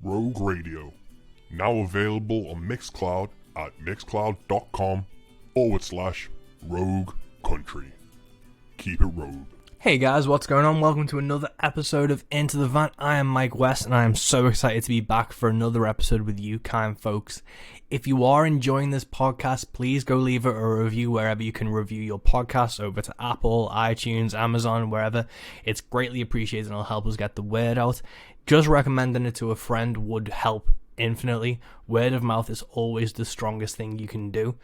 Rogue Radio. Now available on Mixcloud at mixcloud.com/Rogue Country. Keep it rogue. Hey guys, what's going on? Welcome to another episode of Into the Van. I am Mike West and I am so excited to be back for another episode with you kind folks. If you are enjoying this podcast, please go leave it a review wherever you can review your podcast, over to Apple, iTunes, Amazon, wherever. It's greatly appreciated and it'll help us get the word out. Just recommending it to a friend would help infinitely. Word of mouth is always the strongest thing you can do.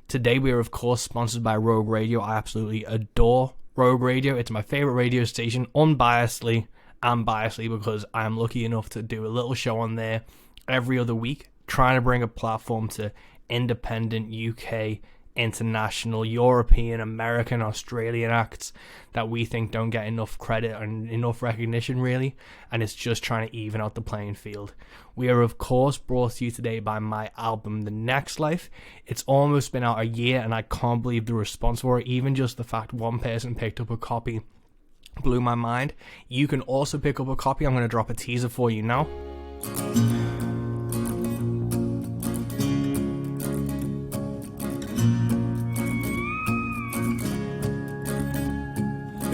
Today we are of course sponsored by Rogue Radio. I absolutely adore Rogue Radio. It's my favorite radio station, unbiasedly and biasedly, because I am lucky enough to do a little show on there every other week, trying to bring a platform to independent UK, international, European, American, Australian acts that we think don't get enough credit and enough recognition really, and it's just trying to even out the playing field. We are of course brought to you today by my album The Next Life. It's almost been out a year and I can't believe the response for it. Even just the fact one person picked up a copy blew my mind. You can also pick up a copy. I'm going to drop a teaser for you now.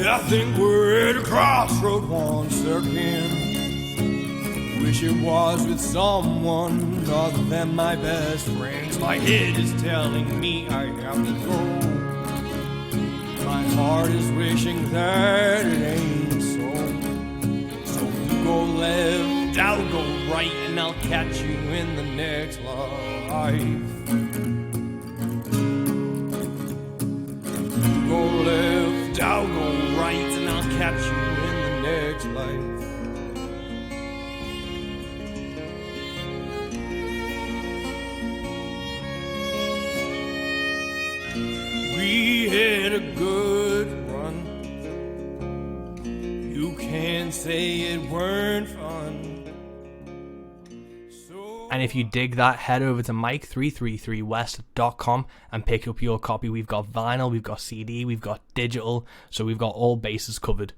I think we're at a crossroad once again. Wish it was with someone other than my best friends. My head is telling me I have to go. My heart is wishing that it ain't so. So you go left, I'll go right, and I'll catch you in the next life. You go left, I'll go right, and I'll catch you in the next life. We had a good run. You can't say it weren't fun. And if you dig that, head over to mike333west.com and pick up your copy. We've got vinyl, we've got CD, we've got digital, so we've got all bases covered.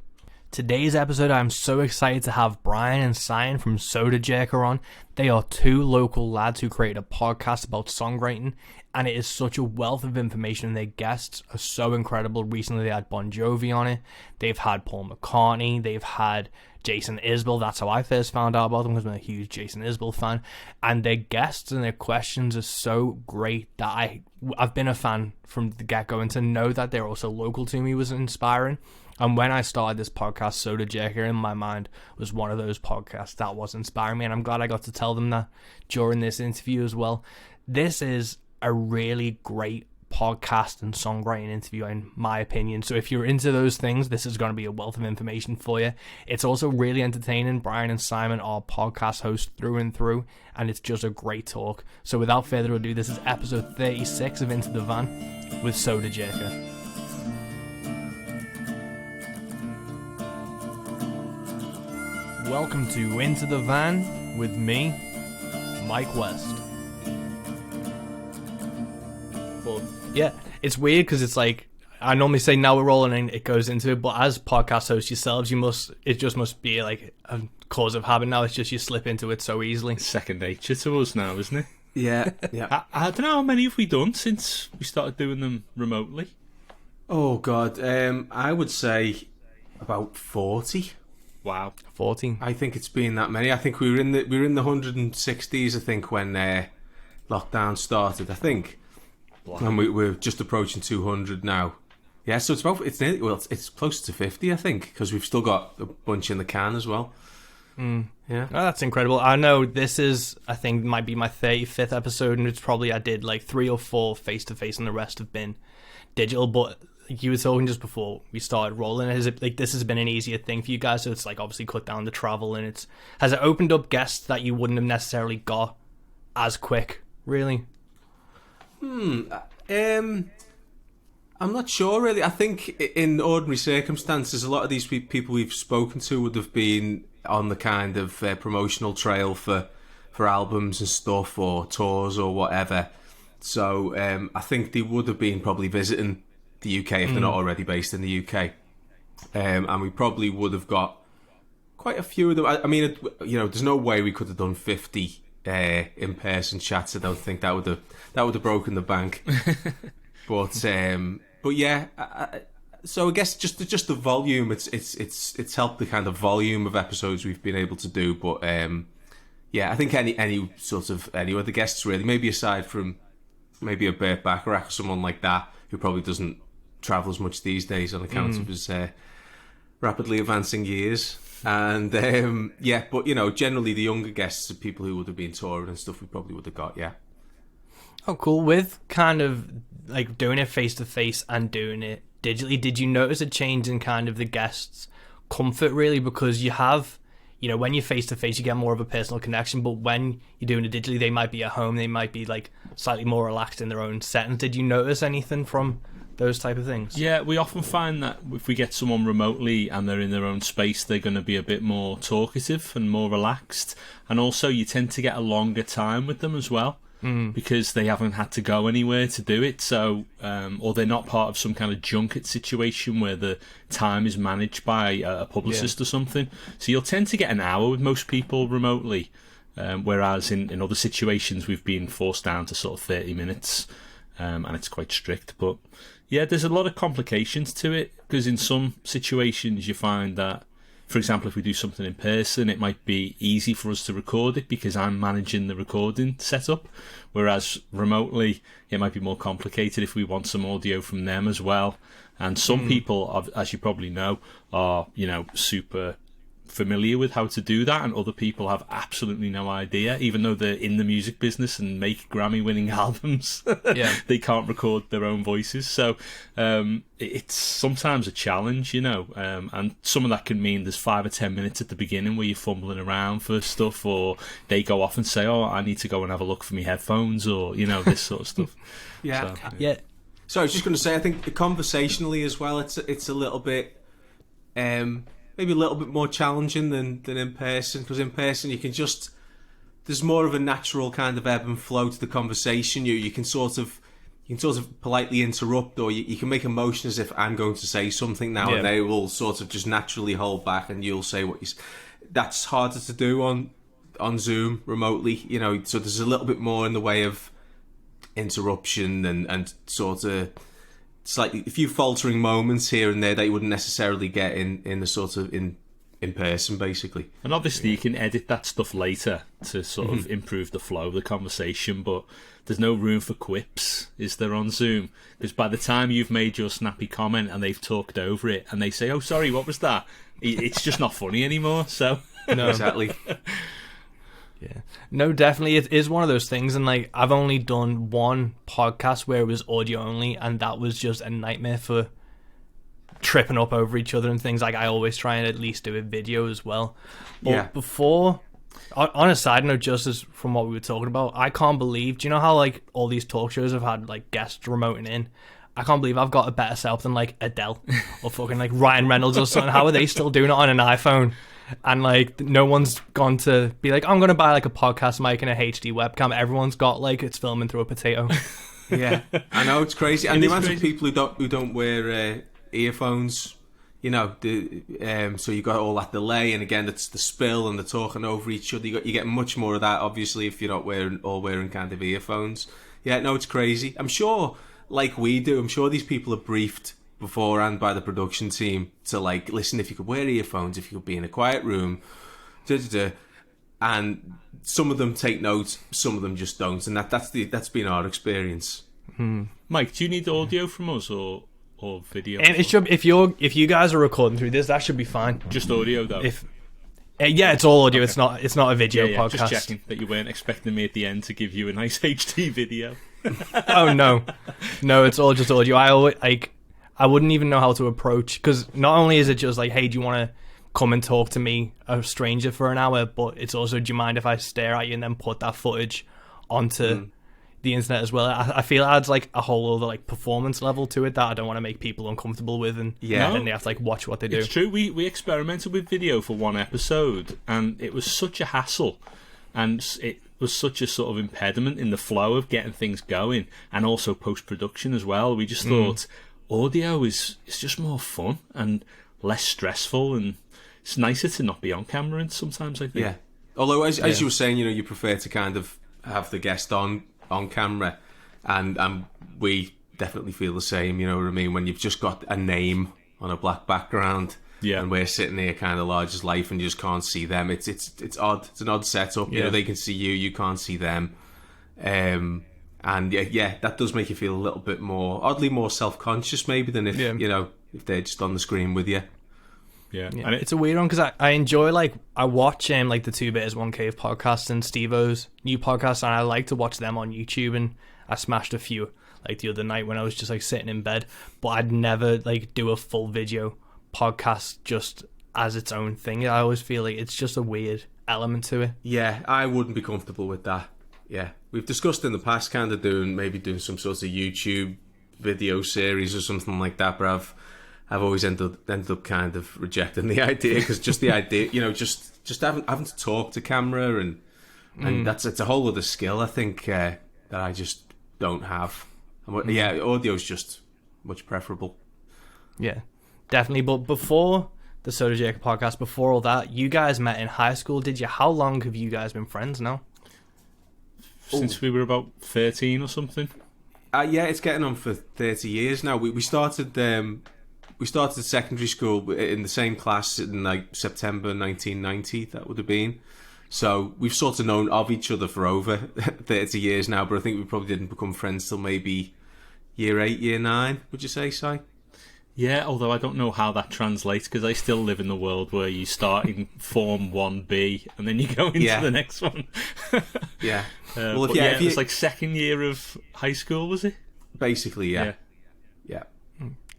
Today's episode, I'm so excited to have Brian and Simon from Sodajerker on. They are two local lads who created a podcast about songwriting, and it is such a wealth of information, and their guests are so incredible. Recently they had Bon Jovie on it, they've had Paul McCartney, they've had Jason Isbell. That's how I first found out about them, because I'm a huge Jason Isbell fan, and their guests and their questions are so great that I've been a fan from the get-go, and to know that they're also local to me was inspiring. And when I started this podcast, Sodajerker in my mind was one of those podcasts that was inspiring me, and I'm glad I got to tell them that during this interview as well. This is a really great podcast and songwriting interview in my opinion, so if you're into those things, this is going to be a wealth of information for you. It's also really entertaining. Brian and Simon are podcast hosts through and through, and it's just a great talk. So without further ado, this is episode 36 of Into the Van with Sodajerker. Welcome to Into the Van with me, Mike West. But yeah, it's weird because it's like, I normally say now we're rolling and it goes into it, but as podcast hosts yourselves, it just must be like a cause of habit now. It's just you slip into it so easily. It's second nature to us now, isn't it? Yeah, yeah. I don't know how many have we done since we started doing them remotely. Oh God, I would say about 40. Wow, 14. I think it's been that many. I think we were in the 160s. I think when lockdown started. I think, and we're just approaching 200 now. Yeah, so it's closer to 50. I think, because we've still got a bunch in the can as well. Yeah, oh, that's incredible. I know this is, I think, might be my 35th episode, and it's probably I did like 3 or 4 face to face, and the rest have been digital. But you were talking just before we started rolling, is it like this has been an easier thing for you guys? So it's like obviously cut down the travel, and has it opened up guests that you wouldn't have necessarily got as quick, really? I'm not sure really. I think in ordinary circumstances, a lot of these people we've spoken to would have been on the kind of promotional trail for albums and stuff, or tours or whatever. So I think they would have been probably visiting the UK if they're not already based in the UK. And we probably would have got quite a few of them. I mean, there's no way we could have done 50 in-person chats. I don't think that would have broken the bank. But yeah. So I guess just the volume. It's helped the kind of volume of episodes we've been able to do. But yeah, I think any other guests really, maybe aside from maybe a Burt Bacharach or someone like that who probably doesn't travel as much these days on account of his rapidly advancing years. And yeah, but generally the younger guests are people who would have been touring and stuff we probably would have got. Yeah. Oh, cool. With kind of like doing it face to face and doing it digitally, did you notice a change in kind of the guests' comfort really? Because you have, when you're face to face, you get more of a personal connection. But when you're doing it digitally, they might be at home, they might be like slightly more relaxed in their own settings. Did you notice anything from those type of things? Yeah, we often find that if we get someone remotely and they're in their own space, they're going to be a bit more talkative and more relaxed. And also you tend to get a longer time with them as well. Because they haven't had to go anywhere to do it, so or they're not part of some kind of junket situation where the time is managed by a publicist or something. So you'll tend to get an hour with most people remotely, whereas in other situations we've been forced down to sort of 30 minutes, and it's quite strict. But yeah, there's a lot of complications to it, because in some situations you find that, for example, if we do something in person, it might be easy for us to record it because I'm managing the recording setup, whereas remotely it might be more complicated if we want some audio from them as well. And some people, as you probably know, are super familiar with how to do that, and other people have absolutely no idea, even though they're in the music business and make Grammy-winning albums. They can't record their own voices, so it's sometimes a challenge, and some of that can mean there's 5 or 10 minutes at the beginning where you're fumbling around for stuff, or they go off and say, I need to go and have a look for my headphones, or this sort of stuff. So I was just going to say, I think conversationally as well, it's a little bit maybe a little bit more challenging than in person, because in person you can there's more of a natural kind of ebb and flow to the conversation. You can sort of politely interrupt, or you can make a motion as if I'm going to say something now, and they will sort of just naturally hold back, and you'll say what that's harder to do on Zoom remotely, so there's a little bit more in the way of interruption and sort of slightly a few faltering moments here and there that you wouldn't necessarily get in the sort of in person, basically. And obviously you can edit that stuff later to sort of improve the flow of the conversation, but there's no room for quips, is there, on Zoom? Because by the time you've made your snappy comment and they've talked over it and they say, oh sorry, what was that, it's just not funny anymore. So no, exactly. Yeah. No, definitely. It is one of those things. And like, I've only done one podcast where it was audio only, and that was just a nightmare for tripping up over each other and things. Like, I always try and at least do a video as well. But before, on a side note, just as from what we were talking about, I can't believe, do you know how like all these talk shows have had like guests remoting in? I can't believe I've got a better setup than like Adele or fucking like Ryan Reynolds or something. How are they still doing it on an iPhone? And like no one's gone to be like, I'm gonna buy like a podcast mic and a HD webcam. Everyone's got like it's filming through a potato. Yeah, I know, it's crazy. And the amount of people who don't wear earphones, so you got all that delay, and again it's the spill and the talking over each other. You get much more of that, obviously, if you're not wearing kind of earphones. Yeah, no, it's crazy. I'm sure, like we do, I'm sure these people are briefed beforehand by the production team to like, listen, if you could wear earphones, if you could be in a quiet room, and some of them take notes, some of them just don't, and that's been our experience. Mike, do you need audio from us or video? And it should, if you guys are recording through this, that should be fine. Just audio though. Yeah, it's all audio. Okay. It's not a video podcast. Just checking that you weren't expecting me at the end to give you a nice HD video. Oh no, it's all just audio. I wouldn't even know how to approach, because not only is it just like, hey, do you want to come and talk to me, a stranger, for an hour, but it's also, do you mind if I stare at you and then put that footage onto the internet as well? I feel it adds like a whole other like performance level to it that I don't want to make people uncomfortable with, and then they have to like watch what they do. It's true. We experimented with video for one episode, and it was such a hassle, and it was such a sort of impediment in the flow of getting things going, and also post-production as well. We just thought audio is just more fun and less stressful, and it's nicer to not be on camera, and sometimes I think. Yeah. Although, as you were saying, you prefer to kind of have the guest on camera, and we definitely feel the same. You know what I mean? When you've just got a name on a black background, and we're sitting there kind of large as life, and you just can't see them. It's odd. It's an odd setup. You know, they can see you, you can't see them. And that does make you feel a little bit oddly more self-conscious maybe than if if they're just on the screen with you. Yeah. And it's a weird one because I enjoy, like, I watch like the Two Bears One Cave podcast and Steve-O's new podcast, and I like to watch them on YouTube, and I smashed a few like the other night when I was just like sitting in bed, but I'd never like do a full video podcast just as its own thing. I always feel like it's just a weird element to it. Yeah, I wouldn't be comfortable with that. Yeah, we've discussed in the past kind of doing some sort of YouTube video series or something like that, but I've always ended up kind of rejecting the idea because just the idea, just having to talk to camera and it's a whole other skill I think that I just don't have. Yeah, audio's just much preferable. Yeah, definitely. But before the Sodajerker podcast, before all that, you guys met in high school, did you? How long have you guys been friends now? Since we were about 13 or something. Yeah, it's getting on for 30 years now. We started secondary school in the same class in like September 1990. That would have been. So we've sort of known of each other for over 30 years now, but I think we probably didn't become friends till maybe year 8, year 9. Would you say, Si? Yeah, although I don't know how that translates because I still live in the world where you start in Form 1B and then you go into the next one. Yeah. Well, it was like second year of high school, was it? Basically, yeah.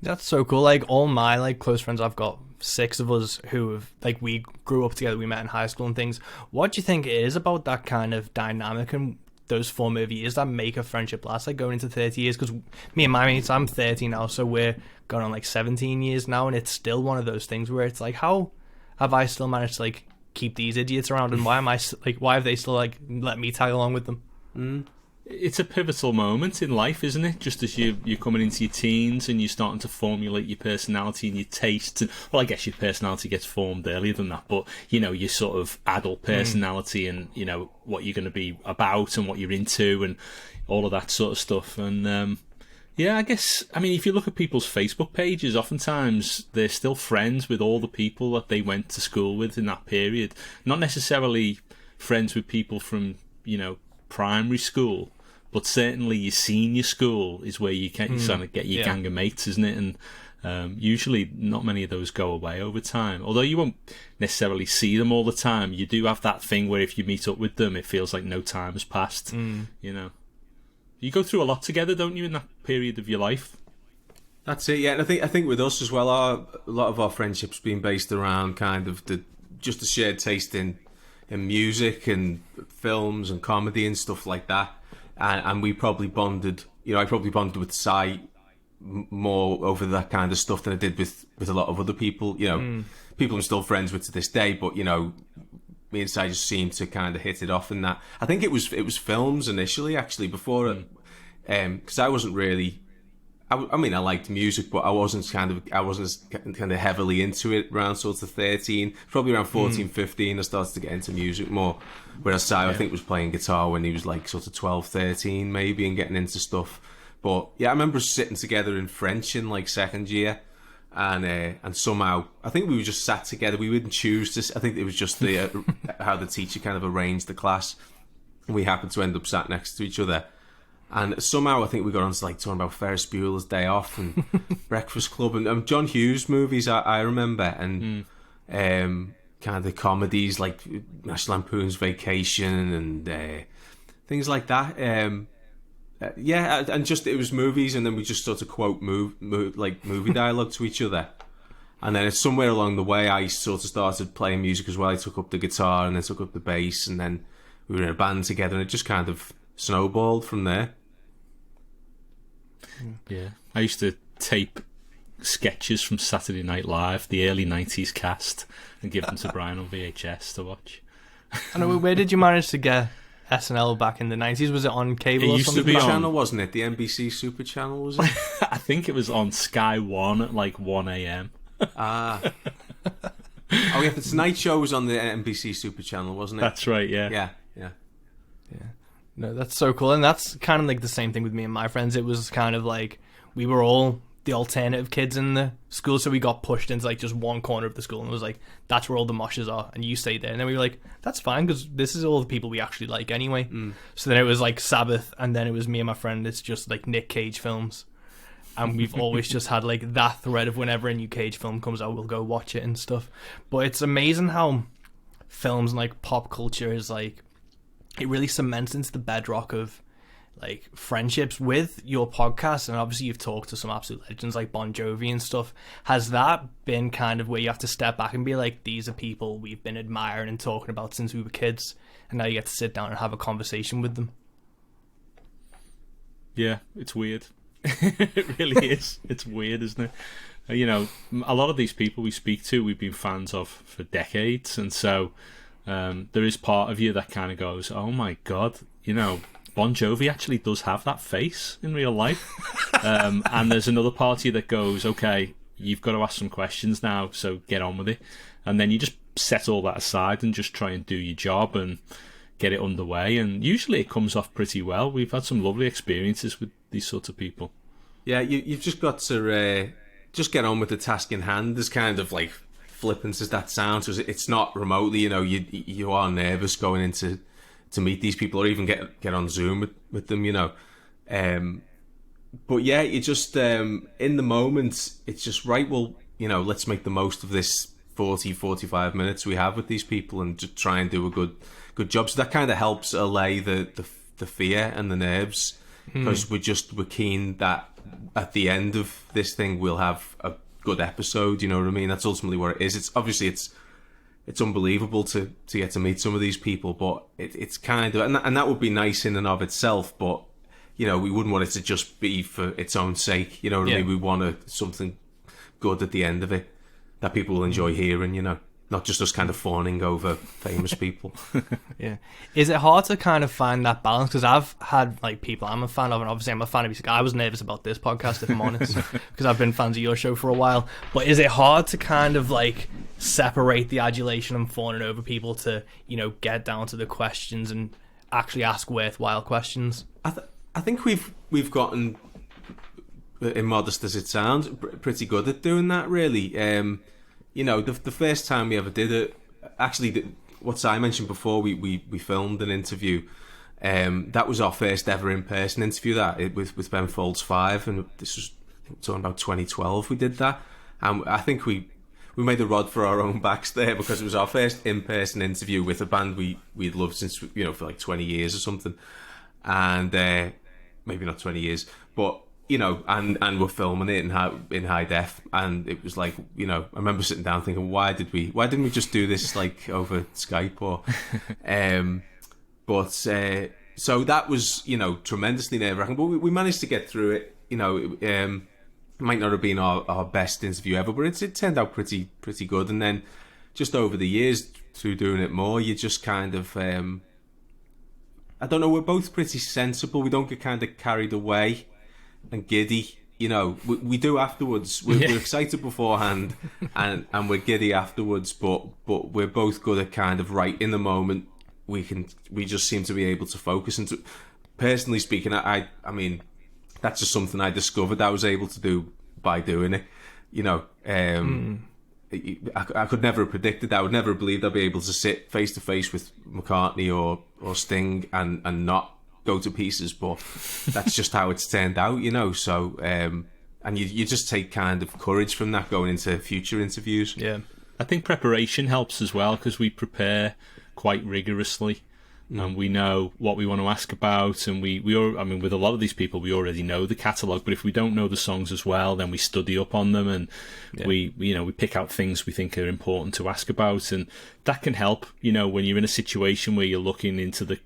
That's so cool. Like, all my like close friends, I've got 6 of us who have, like, we grew up together, we met in high school and things. What do you think it is about that kind of dynamic and those formative years that make a friendship last, like, going into 30 years? Because me and my mates, I'm 30 now, so we're going on like 17 years now, and it's still one of those things where it's like, how have I still managed to like keep these idiots around, and why have they still like let me tag along with them? It's a pivotal moment in life, isn't it? Just as you're coming into your teens and you're starting to formulate your personality and your tastes. And, well, I guess your personality gets formed earlier than that, but, your sort of adult personality and, what you're going to be about and what you're into and all of that sort of stuff. And, I guess, if you look at people's Facebook pages, oftentimes they're still friends with all the people that they went to school with in that period. Not necessarily friends with people from, primary school, but certainly your senior school is where you can sort of get your gang of mates, isn't it? And usually not many of those go away over time. Although you won't necessarily see them all the time, you do have that thing where if you meet up with them, it feels like no time has passed. You go through a lot together, don't you, in that period of your life? That's it, yeah. And I think with us as well, a lot of our friendships been based around kind of just the shared taste in music and films and comedy and stuff like that. And we probably bonded, I probably bonded with Si more over that kind of stuff than I did with a lot of other people. People I'm still friends with to this day, but, me and Si just seemed to kind of hit it off in that. I think it was films initially, actually, before, because I wasn't really, I liked music, but I wasn't kind of heavily into it around sort of 13, probably around 14, 15, I started to get into music more. Whereas Si, I think, was playing guitar when he was like sort of 12, 13 maybe, and getting into stuff. But yeah, I remember sitting together in French in like second year, and somehow I think we were just sat together. We didn't choose this. I think it was just the how the teacher kind of arranged the class. We happened to end up sat next to each other. And somehow I think we got on to like talking about Ferris Bueller's Day Off and Breakfast Club and John Hughes movies I remember, and kind of the comedies like National Lampoon's Vacation and things like that. And just it was movies, and then we just sort of quote movie dialogue to each other. And then it's somewhere along the way I sort of started playing music as well. I took up the guitar and then took up the bass, and then we were in a band together, and it just kind of snowballed from there. Yeah, I used to tape sketches from Saturday Night Live, the early 90s cast, and give them to Brian on VHS to watch. And where did you manage to get SNL back in the 90s? Was it on cable or something? It used to be on channel, wasn't it? The NBC Super Channel, was it? I think it was on Sky 1 at like 1 a.m. Oh yeah, the Tonight Show was on the NBC Super Channel, wasn't it? That's right, yeah. Yeah. No, that's so cool. And that's kind of like the same thing with me and my friends. It was kind of like we were all the alternative kids in the school, so we got pushed into like just one corner of the school, and it was like, that's where all the moshes are, and you stay there. And then we were like, that's fine, because this is all the people we actually like anyway. So then it was like Sabbath, and then it was me and my friend. It's just like Nick Cage films. And we've always just had like that thread of whenever a new Cage film comes out, we'll go watch it and stuff. But it's amazing how films and like pop culture is like, it really cements into the bedrock of like friendships with your podcast. And obviously you've talked to some absolute legends like Bon Jovi and stuff. Has that been kind of where you have to step back and be like, these are people we've been admiring and talking about since we were kids, and now you get to sit down and have a conversation with them? Yeah, it's weird. It really is. It's weird, isn't it? You know, a lot of these people we speak to, we've been fans of for decades, and so there is part of you that kind of goes, oh my god, you know, Bon Jovi actually does have that face in real life. And there's another part of you that goes, okay, you've got to ask some questions now, so get on with it. And then you just set all that aside and just try and do your job and get it underway, and usually it comes off pretty well. We've had some lovely experiences with these sorts of people. Yeah, you've just got to just get on with the task in hand. There's kind of like flippant as that sounds, it's not remotely, you know, you are nervous going into to meet these people or even get on Zoom with them, you know. But yeah, you just in the moment, it's just right, well, you know, let's make the most of this 45 minutes we have with these people and just try and do a good job. So that kind of helps allay the fear and the nerves, because we're keen that at the end of this thing we'll have a good episode, you know what I mean? That's ultimately what it is. It's obviously it's unbelievable to get to meet some of these people, but it's kind of, and that would be nice in and of itself, but you know, we wouldn't want it to just be for its own sake, you know what I mean? We want something good at the end of it that people will enjoy hearing, you know, not just us kind of fawning over famous people. Yeah. Is it hard to kind of find that balance? Because I've had like people I'm a fan of, and obviously I'm a fan of music. I was nervous about this podcast, if I'm honest, because I've been fans of your show for a while. But is it hard to kind of like separate the adulation and fawning over people to, you know, get down to the questions and actually ask worthwhile questions? I think we've gotten, immodest as it sounds, pretty good at doing that, really. You know, the first time we ever did it, actually, what I mentioned before, we filmed an interview. That was our first ever in-person interview, with Ben Folds 5, and this was talking about 2012 we did that. And I think we made a rod for our own backs there, because it was our first in-person interview with a band we'd loved since, you know, for like 20 years or something. And maybe not 20 years, but you know, and we're filming it in high def, and it was like, you know, I remember sitting down thinking, why didn't we just do this like over Skype or, but so that was, you know, tremendously nerve-wracking, but we managed to get through it. You know, it might not have been our best interview ever, but it turned out pretty good. And then just over the years through doing it more, you just kind of, I don't know, we're both pretty sensible. We don't get kind of carried away and giddy, you know. We do afterwards. We're excited beforehand, and we're giddy afterwards. But we're both good at kind of right in the moment. We just seem to be able to focus. And personally speaking, I mean, that's just something I discovered I was able to do by doing it. You know, I could never have predicted that. I would never have believed I'd be able to sit face to face with McCartney or Sting and not go to pieces, but that's just how it's turned out, you know. So and you just take kind of courage from that going into future interviews. Yeah, I think preparation helps as well, because we prepare quite rigorously, and we know what we want to ask about, and I mean, with a lot of these people we already know the catalogue, but if we don't know the songs as well, then we study up on them, and we pick out things we think are important to ask about, and that can help, you know, when you're in a situation where you're looking into the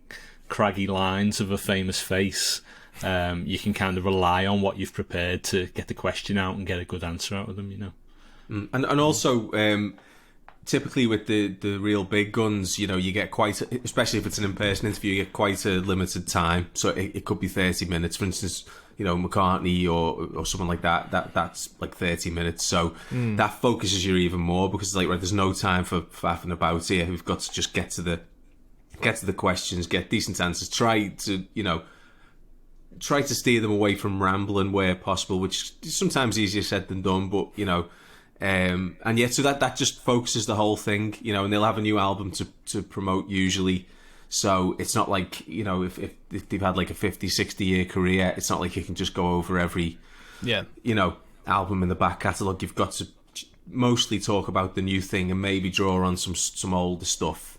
craggy lines of a famous face. You can kind of rely on what you've prepared to get the question out and get a good answer out of them, you know. And also typically with the real big guns, you get especially if it's an in-person interview, you get quite a limited time. So it could be 30 minutes, for instance. McCartney or someone like that's like 30 minutes. So that focuses you even more, because like, right, there's no time for faffing about here. We've got to just get to the questions, get decent answers, try to steer them away from rambling where possible, which is sometimes easier said than done, but and yet, so that just focuses the whole thing, and they'll have a new album to promote usually. So it's not like, if they've had like a 50-60 year career, it's not like you can just go over every album in the back catalogue. You've got to mostly talk about the new thing and maybe draw on some older stuff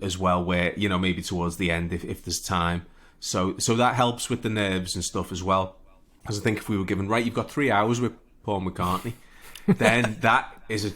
as well, where, maybe towards the end if there's time. So that helps with the nerves and stuff as well. Because I think if we were given, right, you've got 3 hours with Paul McCartney, then that is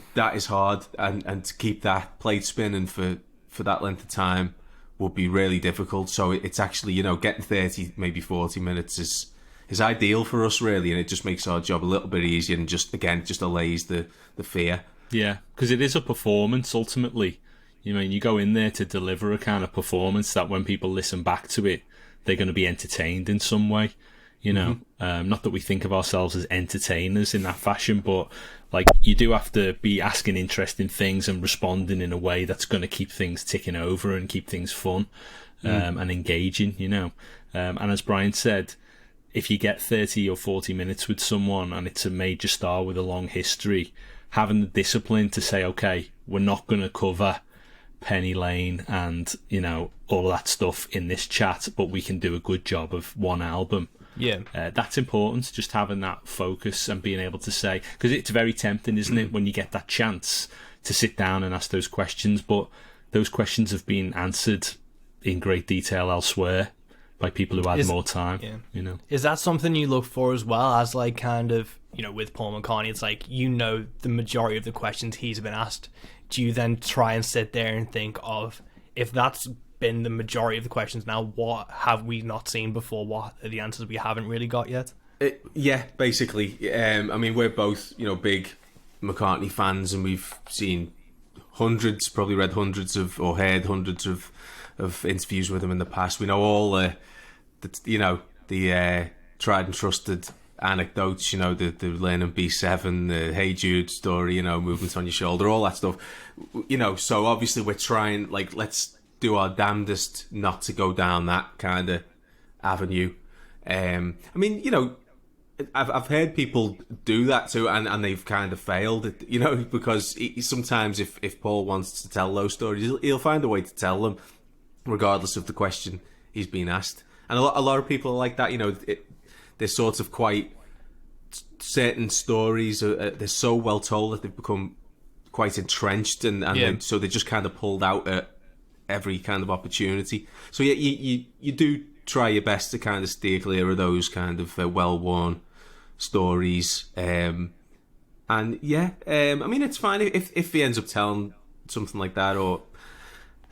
hard, and to keep that plate spinning for that length of time would be really difficult. So it's actually, getting 30, maybe 40 minutes is ideal for us, really, and it just makes our job a little bit easier, and just allays the fear. Yeah, because it is a performance ultimately. You go in there to deliver a kind of performance that when people listen back to it, they're going to be entertained in some way. Not that we think of ourselves as entertainers in that fashion, but like, you do have to be asking interesting things and responding in a way that's going to keep things ticking over and keep things fun and engaging, and as Brian said, if you get 30 or 40 minutes with someone and it's a major star with a long history, having the discipline to say, okay, we're not going to cover Penny Lane and all of that stuff in this chat, but we can do a good job of one album. That's important, just having that focus and being able to say, because it's very tempting, isn't it, when you get that chance to sit down and ask those questions, but those questions have been answered in great detail elsewhere by people who had more time. Is that something you look for as well, as like kind of, with Paul McCartney, it's like, the majority of the questions he's been asked, do you then try and sit there and think of, if that's been the majority of the questions, now what have we not seen before? What are the answers we haven't really got yet? Yeah, basically. We're both, big McCartney fans, and we've seen probably read hundreds or heard hundreds of interviews with him in the past. We know all the tried and trusted anecdotes, the learning B7, the Hey Jude story, movements on your shoulder, all that stuff. So obviously we're trying, like, let's do our damnedest not to go down that kind of avenue. I've heard people do that too, and they've kind of failed, because sometimes if Paul wants to tell those stories, he'll find a way to tell them, regardless of the question he's been asked. And a lot of people are like that, they're sort of quite, certain stories, they're so well told that they've become quite entrenched, and so they're just kind of pulled out at every kind of opportunity. So yeah, you do try your best to kind of steer clear of those kind of well-worn stories. It's fine if he ends up telling something like that, or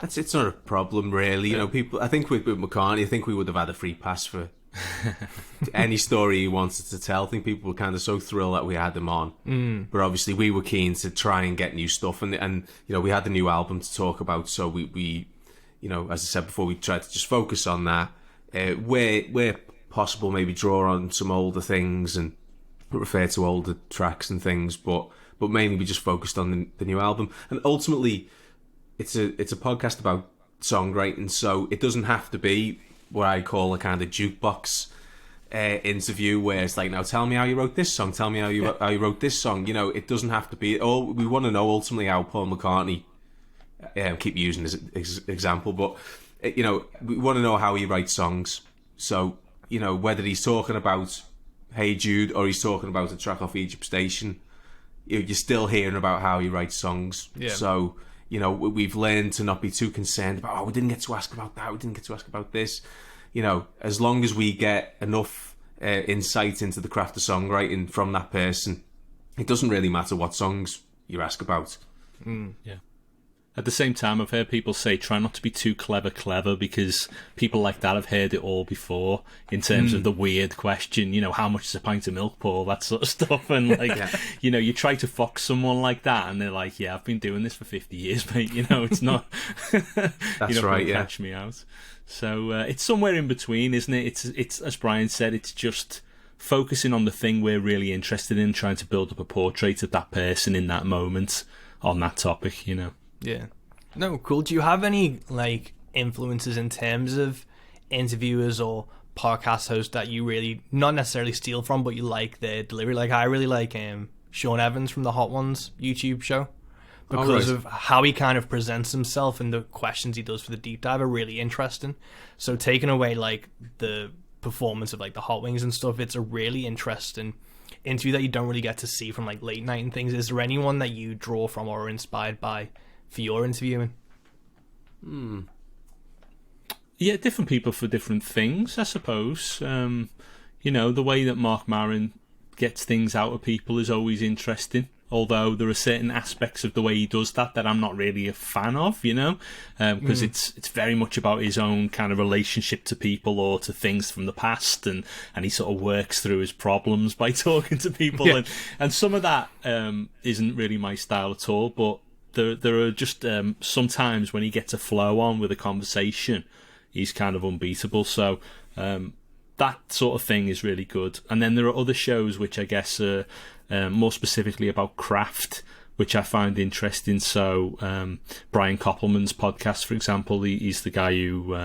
it's not a problem really. People, I think with McCartney, I think we would have had a free pass for any story he wanted to tell. I think people were kind of so thrilled that we had him on, but obviously we were keen to try and get new stuff, and we had the new album to talk about, so we as I said before, we tried to just focus on that, where possible, maybe draw on some older things and refer to older tracks and things, but mainly we just focused on the new album. And ultimately it's a podcast about songwriting, so it doesn't have to be what I call a kind of jukebox interview, where it's like, now tell me how you wrote this song, tell me how you wrote this song. It doesn't have to be. We want to know ultimately how Paul McCartney, keep using this example, but we want to know how he writes songs. So whether he's talking about Hey Jude or he's talking about a track off Egypt Station, you're still hearing about how he writes songs. So we've learned to not be too concerned about, we didn't get to ask about that, we didn't get to ask about this. As long as we get enough insight into the craft of songwriting from that person, it doesn't really matter what songs you ask about. At the same time, I've heard people say try not to be too clever, because people like that have heard it all before in terms of the weird question, how much is a pint of milk, Paul, that sort of stuff. And you try to fox someone like that and they're like, yeah, I've been doing this for 50 years, mate. It's not, That's right, yeah. Catch me out. So it's somewhere in between, isn't it? It's as Brian said, it's just focusing on the thing we're really interested in, trying to build up a portrait of that person in that moment on that topic, Yeah. No, cool. Do you have any influences in terms of interviewers or podcast hosts that you really not necessarily steal from, but you like their delivery? I really like Sean Evans from the Hot Ones YouTube show, because of how he kind of presents himself and the questions he does for the deep dive are really interesting. So taking away the performance of the Hot Wings and stuff, it's a really interesting interview that you don't really get to see from late night and things. Is there anyone that you draw from or are inspired by for your interviewing? Yeah, different people for different things, I suppose. The way that Mark Maron gets things out of people is always interesting. Although there are certain aspects of the way he does that I'm not really a fan of, because it's very much about his own kind of relationship to people or to things from the past, and he sort of works through his problems by talking to people, and some of that isn't really my style at all. But there are just sometimes when he gets a flow on with a conversation, he's kind of unbeatable. So that sort of thing is really good. And then there are other shows which I guess are more specifically about craft, which I find interesting. So Brian Koppelman's podcast, for example, he's the guy who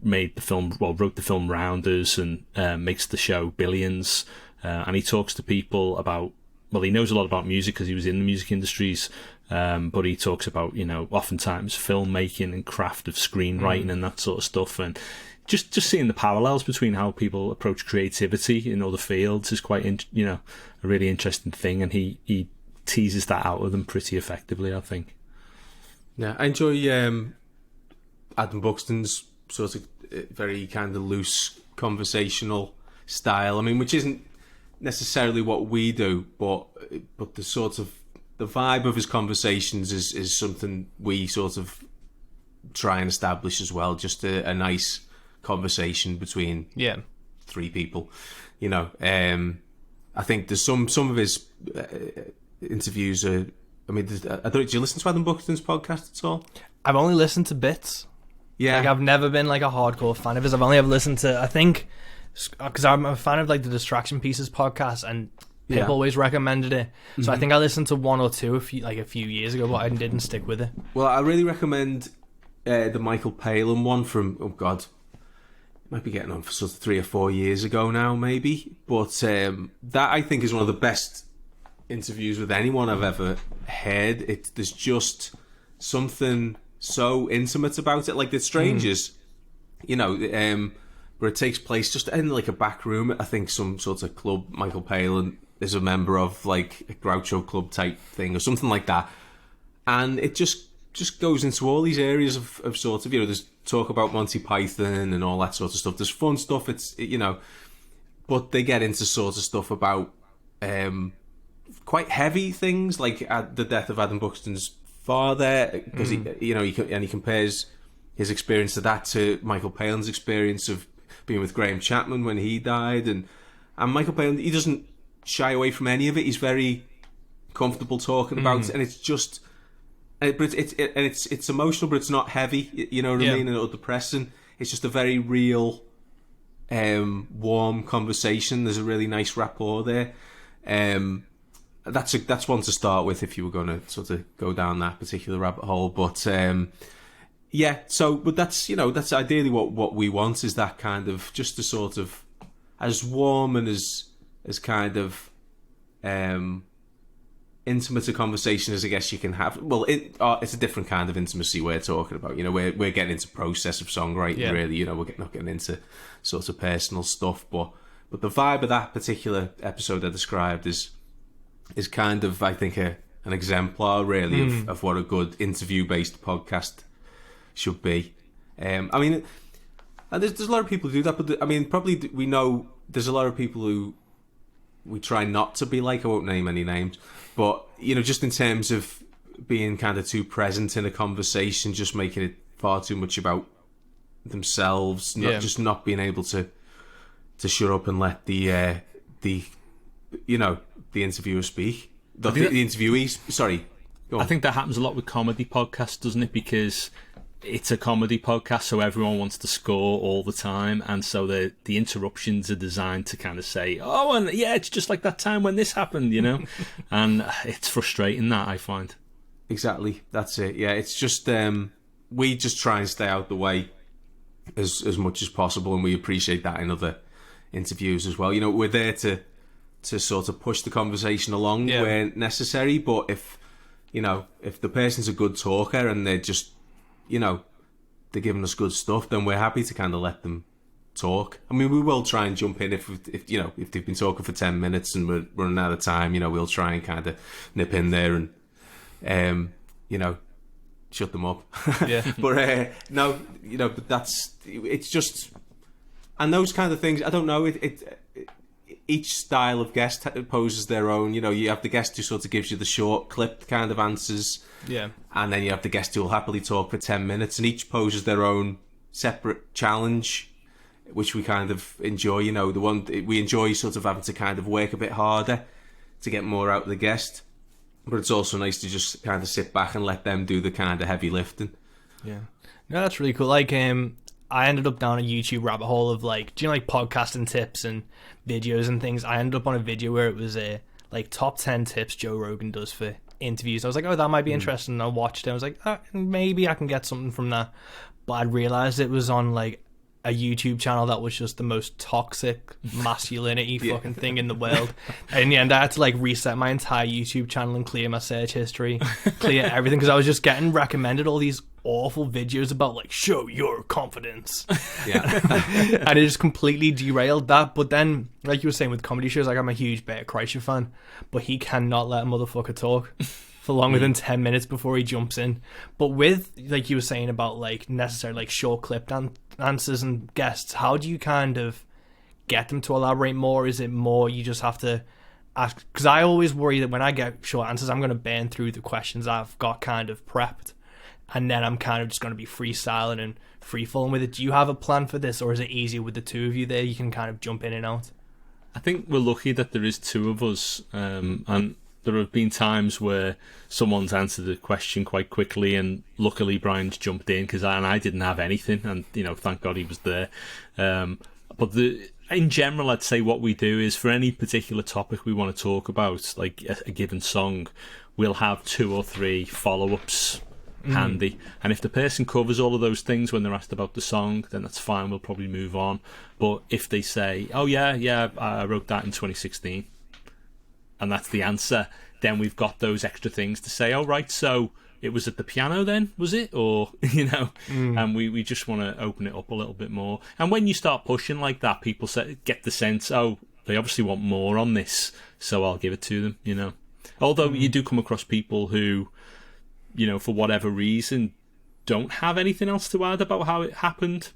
wrote the film Rounders and makes the show Billions. And he talks to people about, he knows a lot about music because he was in the music industries, but he talks about, oftentimes filmmaking and craft of screenwriting and that sort of stuff. And just seeing the parallels between how people approach creativity in other fields is quite, a really interesting thing. And he teases that out of them pretty effectively, I think. Yeah, I enjoy Adam Buxton's sort of very kind of loose conversational style. I mean, which isn't necessarily what we do, but the sort of the vibe of his conversations is something we sort of try and establish as well. Just a nice conversation between three people. I think there's some of his interviews are. I mean, do you listen to Adam Buxton's podcast at all? I've only listened to bits. Yeah, I've never been a hardcore fan of his. I've only ever listened to, I think, because I'm a fan of the Distraction Pieces podcast, and people always recommended it. So I think I listened to one or two a few years ago, but I didn't stick with it. Well, I really recommend the Michael Palin one from, oh God, it might be getting on for sort of 3 or 4 years ago now, maybe. But that I think is one of the best interviews with anyone I've ever heard. There's just something so intimate about it, like The Strangers, where it takes place just in a back room. I think some sort of club Michael Palin is a member of, like a Groucho Club type thing or something like that, and it just goes into all these areas of sort of, there's talk about Monty Python and all that sort of stuff. There's fun stuff. It's but they get into sort of stuff about quite heavy things, like the death of Adam Buxton's father, because he compares his experience to that to Michael Palin's experience of being with Graham Chapman when he died, and Michael Palin, he doesn't shy away from any of it. He's very comfortable talking about it, and it's just, but it's emotional, but it's not heavy. You know what I mean? And or depressing. It's just a very real, warm conversation. There's a really nice rapport there. That's one to start with if you were going to sort of go down that particular rabbit hole. But but that's ideally what we want, is that kind of just a sort of as warm and as kind of intimate a conversation as I guess you can have. Well, it's a different kind of intimacy we're talking about. We're getting into process of songwriting, really. We're not getting into sort of personal stuff, but the vibe of that particular episode I described is kind of, I think, an exemplar, really, of what a good interview-based podcast should be. I mean, and there's a lot of people who do that, but I mean, probably we know there's a lot of people who we try not to be like. I won't name any names, but just in terms of being kind of too present in a conversation, just making it far too much about themselves, not being able to shut up and let the interviewer speak. The interviewees, sorry. Go on. I think that happens a lot with comedy podcasts, doesn't it? Because it's a comedy podcast, so everyone wants to score all the time, and so the interruptions are designed to kind of say, oh, and yeah, it's just like that time when this happened, and it's frustrating, that I find. Exactly, that's it. Yeah, it's just we just try and stay out the way as much as possible, and we appreciate that in other interviews as well. We're there to sort of push the conversation along where necessary, but if the person's a good talker and they're just they're giving us good stuff, then we're happy to kind of let them talk. I mean, we will try and jump in if they've been talking for 10 minutes and we're running out of time, we'll try and kind of nip in there and shut them up. Yeah. But no, but it's just, and those kind of things, I don't know, each style of guest poses their own. You have the guest who sort of gives you the short, clipped kind of answers. Yeah. And then you have the guest who will happily talk for 10 minutes, and each poses their own separate challenge, which we kind of enjoy. The one we enjoy sort of having to kind of work a bit harder to get more out of the guest. But it's also nice to just kind of sit back and let them do the kind of heavy lifting. Yeah. No, that's really cool. Like, I ended up down a YouTube rabbit hole of podcasting tips and videos and things. I ended up on a video where it was top 10 tips Joe Rogan does for interviews. I was like, oh, that might be interesting. I watched it. I was like, maybe I can get something from that. But I realized it was on a YouTube channel that was just the most toxic masculinity fucking thing in the world. And in the end, I had to reset my entire YouTube channel and clear my search history, clear everything, because I was just getting recommended all these awful videos about show your confidence. Yeah. And it just completely derailed that. But then, like you were saying with comedy shows, I'm a huge Bert Kreischer fan, but he cannot let a motherfucker talk for longer than 10 minutes before he jumps in. But with, like you were saying about necessary short clipped answers and guests, how do you kind of get them to elaborate more? Is it more you just have to ask? Because I always worry that when I get short answers, I'm going to burn through the questions I've got kind of prepped, and then I'm kind of just going to be freestyling and free-falling with it. Do you have a plan for this, or is it easier with the two of you there? You can kind of jump in and out. I think we're lucky that there is two of us, and there have been times where someone's answered a question quite quickly, and luckily Brian's jumped in because I didn't have anything, and thank God he was there. But in general, I'd say what we do is for any particular topic we want to talk about, like a given song, we'll have 2 or 3 follow-ups handy, and if the person covers all of those things when they're asked about the song, then that's fine, we'll probably move on. But if they say, oh yeah, I wrote that in 2016, and that's the answer, then we've got those extra things to say. Oh right, so it was at the piano then, was it? Or and we just want to open it up a little bit more. And when you start pushing like that, people get the sense, oh, they obviously want more on this, so I'll give it to them. Although you do come across people who, for whatever reason, don't have anything else to add about how it happened,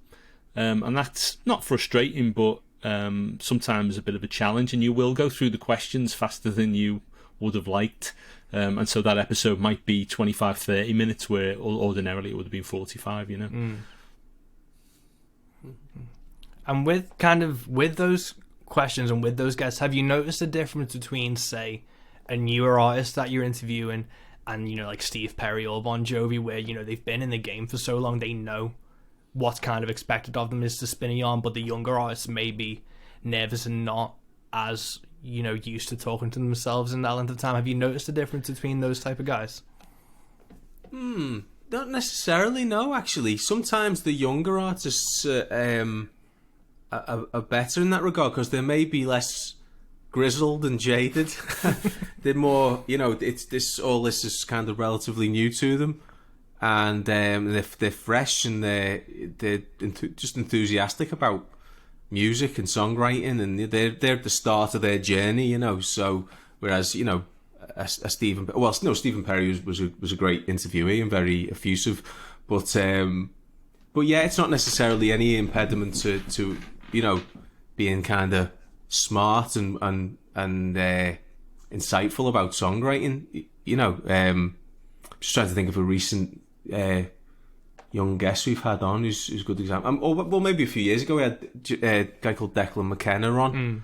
and that's not frustrating, but sometimes a bit of a challenge, and you will go through the questions faster than you would have liked, and so that episode might be 25-30 minutes where ordinarily it would have been 45. And with those questions and with those guests, have you noticed a difference between, say, a newer artist that you're interviewing and like Steve Perry or Bon Jovi, where they've been in the game for so long, they know what's kind of expected of them is to spin a yarn, but the younger artists may be nervous and not as used to talking to themselves in that length of time? Have you noticed the difference between those type of guys? Not necessarily, no, actually. Sometimes the younger artists are better in that regard because they may be less grizzled and jaded. They're more, all this is kind of relatively new to them, and if they're fresh and they're just enthusiastic about music and songwriting, and they're at the start of their journey, So whereas Stephen Perry was a great interviewee and very effusive, but yeah, it's not necessarily any impediment to being kind of smart and insightful about songwriting. just trying to think of a recent young guest we've had on who's a good example. Well, maybe a few years ago we had a guy called Declan McKenna on,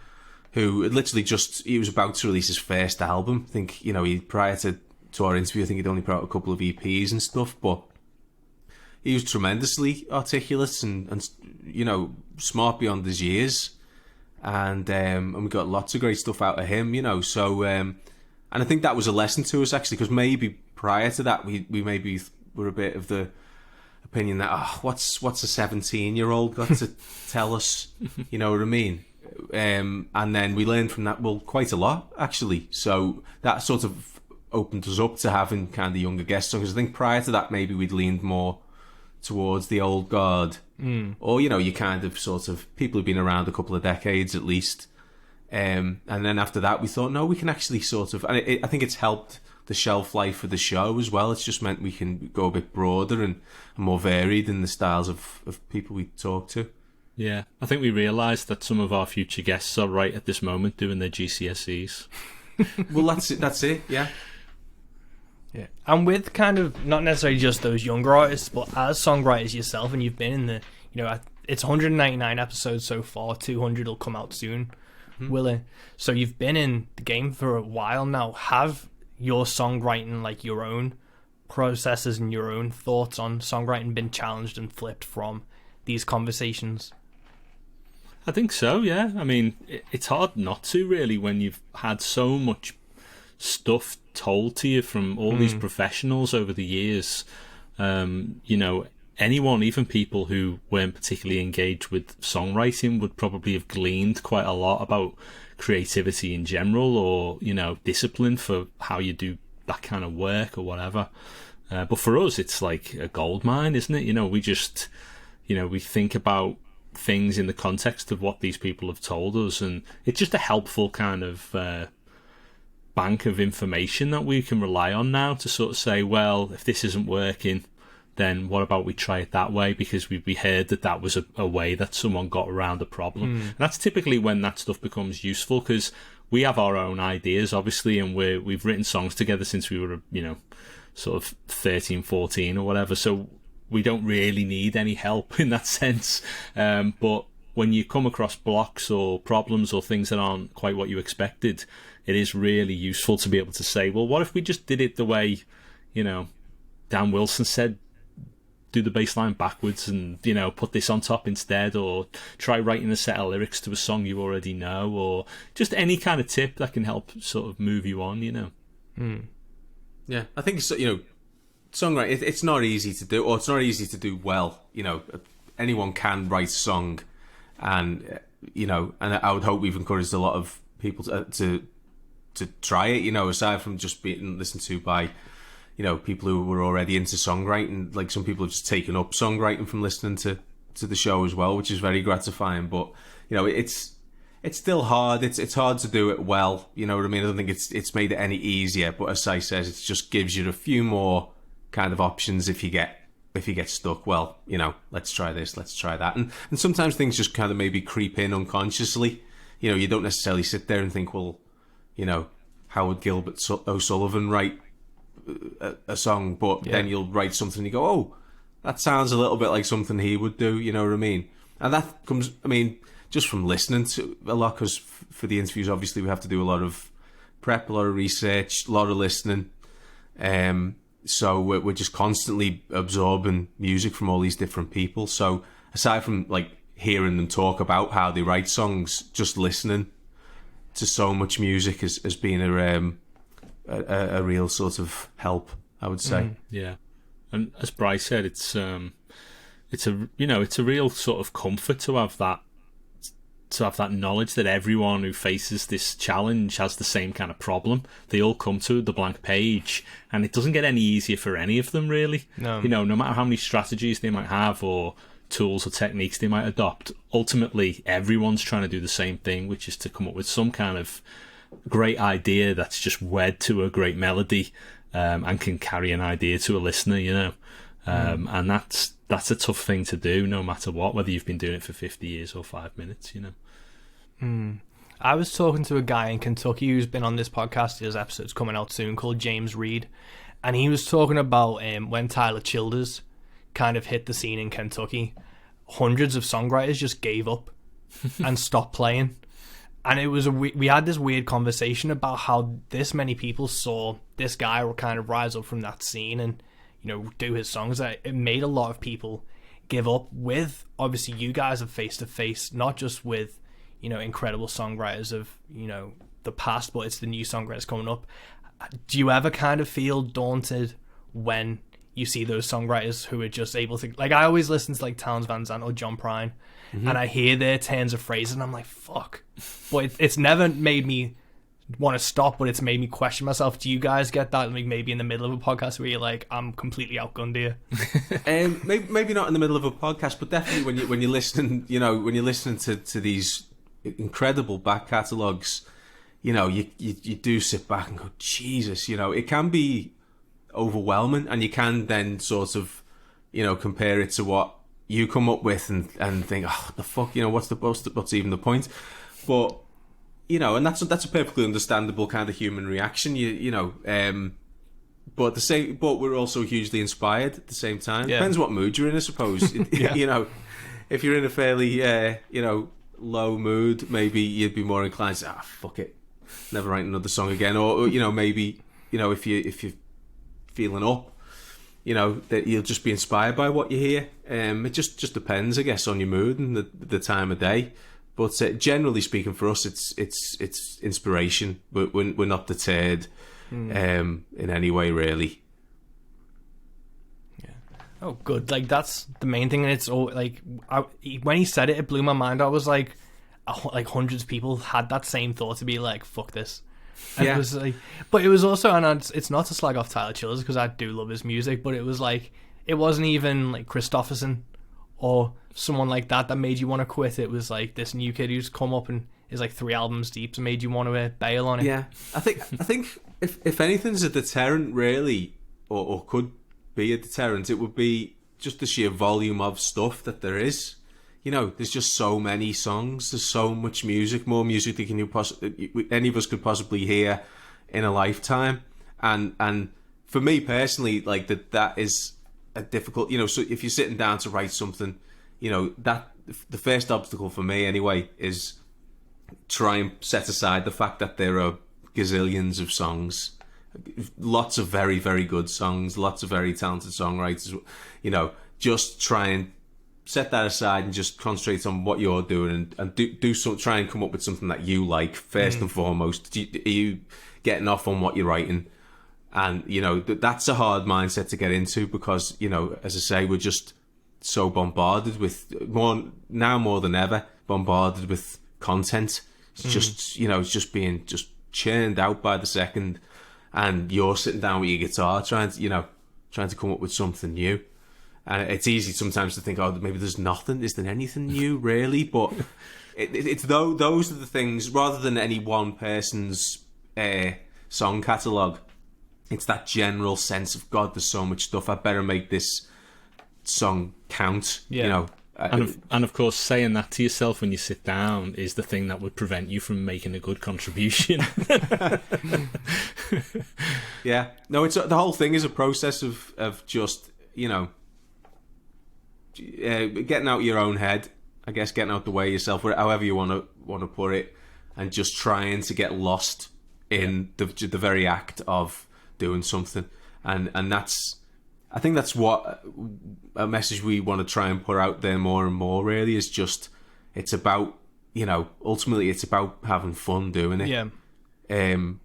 who had literally he was about to release his first album. I think, he prior to our interview, I think he'd only put out a couple of EPs and stuff, but he was tremendously articulate and smart beyond his years, and we got lots of great stuff out of him, so and I think that was a lesson to us, actually, because maybe prior to that we maybe were a bit of the opinion that what's a 17-year-old got to tell us, you know what I mean? And then we learned from that, quite a lot, actually. So that sort of opened us up to having kind of younger guests. Because I think prior to that, maybe we'd leaned more towards the old guard. Or, you kind of sort of people who've been around a couple of decades at least. And then after that, we thought, no, we can actually sort of... And I think it's helped the shelf life of the show as well. It's just meant we can go a bit broader and more varied in the styles of people we talk to. Yeah, I think we realised that some of our future guests are right at this moment doing their GCSEs. Well, that's it, yeah. Yeah, and with kind of not necessarily just those younger artists, but as songwriters yourself, and you've been in the, it's 199 episodes so far, 200 will come out soon, will it? So you've been in the game for a while now. Have your songwriting, like your own processes and your own thoughts on songwriting, been challenged and flipped from these conversations? I think so, yeah. I mean, it's hard not to, really, when you've had so much stuff told to you from all these professionals over the years. Anyone, even people who weren't particularly engaged with songwriting, would probably have gleaned quite a lot about creativity in general, or discipline for how you do that kind of work or whatever. But for us, it's like a gold mine, isn't it? We just we think about things in the context of what these people have told us, and it's just a helpful kind of bank of information that we can rely on now to sort of say, well, if this isn't working, then what about we try it that way, because we heard that was a way that someone got around the problem. And that's typically when that stuff becomes useful, because we have our own ideas, obviously, and we've written songs together since we were sort of 13, 14 or whatever, so we don't really need any help in that sense. But when you come across blocks or problems or things that aren't quite what you expected, it is really useful to be able to say, well, what if we just did it the way, Dan Wilson said, do the bass line backwards and, put this on top instead, or try writing a set of lyrics to a song you already know, or just any kind of tip that can help sort of move you on, Yeah, I think songwriting, it's not easy to do, or it's not easy to do well. Anyone can write a song, and and I would hope we've encouraged a lot of people to try it. Aside from just being listened to by people who were already into songwriting, like some people have just taken up songwriting from listening to the show as well, which is very gratifying. But it's still hard. It's hard to do it well. You know what I mean? I don't think it's made it any easier. But as I says, it just gives you a few more kind of options if you get stuck. Well, let's try this, let's try that, and sometimes things just kind of maybe creep in unconsciously. You don't necessarily sit there and think, well, how would Gilbert O'Sullivan write a song? But then you'll write something and you go, oh, that sounds a little bit like something he would do. You know what I mean? And that comes, just from listening to a lot, because for the interviews, obviously, we have to do a lot of prep, a lot of research, a lot of listening. So we're just constantly absorbing music from all these different people. So aside from like hearing them talk about how they write songs, just listening to so much music has been a real sort of help, I would say. Yeah, and as Bryce said, it's a real sort of comfort to have that knowledge that everyone who faces this challenge has the same kind of problem. They all come to the blank page, and it doesn't get any easier for any of them, really. No. No matter how many strategies they might have or tools or techniques they might adopt, ultimately everyone's trying to do the same thing, which is to come up with some kind of great idea that's just wed to a great melody, and can carry an idea to a listener, and that's a tough thing to do, no matter what, whether you've been doing it for 50 years or 5 minutes, I was talking to a guy in Kentucky who's been on this podcast, his episode's coming out soon, called James Reed, and he was talking about when Tyler Childers kind of hit the scene in Kentucky, hundreds of songwriters just gave up and stopped playing. And it was we had this weird conversation about how this many people saw this guy kind of rise up from that scene and, you know, do his songs. That it made a lot of people give up with, obviously, you guys are face to face, not just with, you know, incredible songwriters of, you know, the past, but it's the new songwriters coming up. Do you ever kind of feel daunted when you see those songwriters who are just able to, like, I always listen to like Townes Van Zandt or John Prine, and I hear their turns of phrases and I'm like, fuck. But it's never made me want to stop, but it's made me question myself. Do you guys get that, like, maybe in the middle of a podcast where you're like, I'm completely outgunned here? Maybe not in the middle of a podcast, but definitely when you're listening, you know, when you're listening to these incredible back catalogues, you know, you do sit back and go, Jesus, you know, it can be overwhelming, and you can then sort of, you know, compare it to what you come up with and think, oh, the fuck, you know, what's even the point? But, you know, and that's a perfectly understandable kind of human reaction, you know, but we're also hugely inspired at the same time. Yeah. Depends what mood you're in, I suppose. Yeah. You know, if you're in a fairly you know, low mood, maybe you'd be more inclined to say, fuck it, never write another song again. Or you know, maybe, you know, if you're feeling up, you know, that you'll just be inspired by what you hear. It just depends, I guess, on your mood and the time of day. But generally speaking, for us, it's inspiration. We're not deterred in any way, really. Yeah. Oh, good. Like, that's the main thing. And it's all like, when he said it, it blew my mind. I was like hundreds of people had that same thought, to be like, fuck this. And Yeah. it was like, but it was also, and it's not to slag off Tyler Childers because I do love his music, but it was like, it wasn't even like Christopherson or someone like that made you want to quit. It was like this new kid who's come up and is like 3 albums deep and made you want to bail on it. Yeah, I think if anything's a deterrent, really, or could be a deterrent, it would be just the sheer volume of stuff that there is. You know, there's just so many songs. There's so much music, more music than any of us could possibly hear in a lifetime. And for me personally, like that is a difficult. You know, so if you're sitting down to write something, you know, that the first obstacle for me anyway is try and set aside the fact that there are gazillions of songs, lots of very, very good songs, lots of very talented songwriters. You know, just try and set that aside and just concentrate on what you're doing and try and come up with something that you like first and foremost. Are you getting off on what you're writing? And, you know, that's a hard mindset to get into because, you know, as I say, we're just so bombarded with more than ever, bombarded with content. It's just, you know, it's just being just churned out by the second, and you're sitting down with your guitar trying to come up with something new. And it's easy sometimes to think, oh, maybe there's nothing. Is there anything new, really? But it's those are the things, rather than any one person's song catalogue. It's that general sense of, God, there's so much stuff. I better make this song count. Yeah. You know. And of course, saying that to yourself when you sit down is the thing that would prevent you from making a good contribution. Yeah. No, it's the whole thing is a process of just, you know, getting out your own head, I guess, getting out the way yourself, however you want to put it, and just trying to get lost in the very act of doing something, and that's, I think that's what a message we want to try and put out there more and more. Really, is just, it's about, you know, ultimately it's about having fun doing it. Yeah. And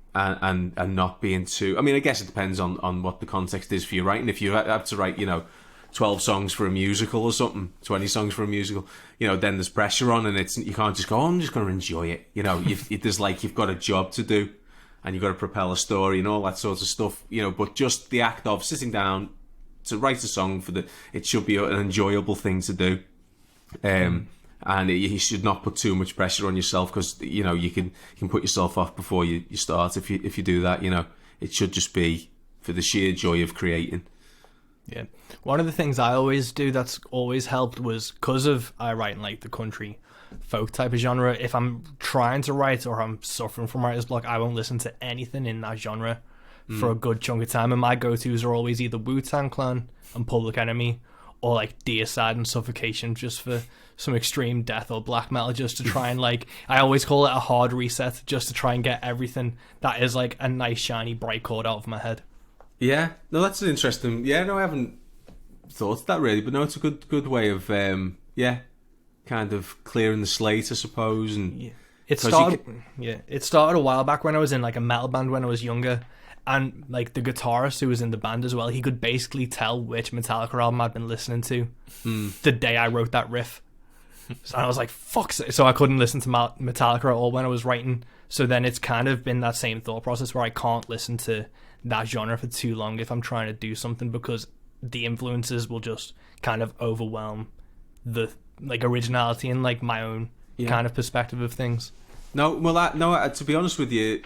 not being too. I mean, I guess it depends on what the context is for you writing. If you have to write, you know, 12 songs for a musical or something, 20 songs for a musical, you know, then there's pressure on, and you can't just go, oh, I'm just going to enjoy it. You know, there's like, you've got a job to do, and you've got to propel a story and all that sort of stuff, you know, but just the act of sitting down to write a song it should be an enjoyable thing to do. And you should not put too much pressure on yourself, because, you know, you can put yourself off before you start if you do that. You know, it should just be for the sheer joy of creating. Yeah. One of the things I always do that's always helped was, because of I write in like the country folk type of genre, if I'm trying to write or I'm suffering from writer's block, I won't listen to anything in that genre. for a good chunk of time, and my go-tos are always either Wu-Tang Clan and Public Enemy, or like Deicide and Suffocation, just for some extreme death or black metal, just to try and like, I always call it a hard reset, just to try and get everything that is like a nice shiny bright chord out of my head. Yeah, no, that's an interesting. Yeah, no, I haven't thought of that really, but no, it's a good way of kind of clearing the slate, I suppose. And it started a while back when I was in like a metal band when I was younger. And like the guitarist who was in the band as well, he could basically tell which Metallica album I'd been listening to the day I wrote that riff. So I was like, fuck. So I couldn't listen to Metallica at all when I was writing. So then it's kind of been that same thought process where I can't listen to that genre for too long if I'm trying to do something, because the influences will just kind of overwhelm the like originality and like my own kind of perspective of things. No, well, to be honest with you,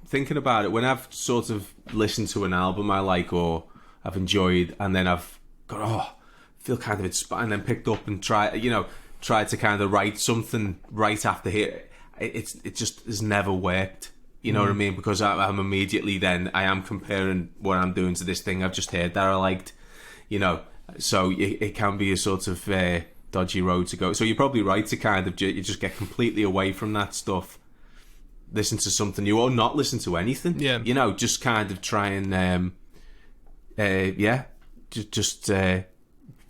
thinking about it, when I've sort of listened to an album I like or I've enjoyed, and then I've got feel kind of inspired, and then picked up and tried to kind of write something right after here, it just has never worked. You know what I mean? Because I'm immediately then I am comparing what I'm doing to this thing I've just heard that I liked. So it can be a sort of dodgy road to go. So you're probably right to kind of you just get completely away from that stuff. Listen to something new, or not listen to anything. Yeah, just kind of try and just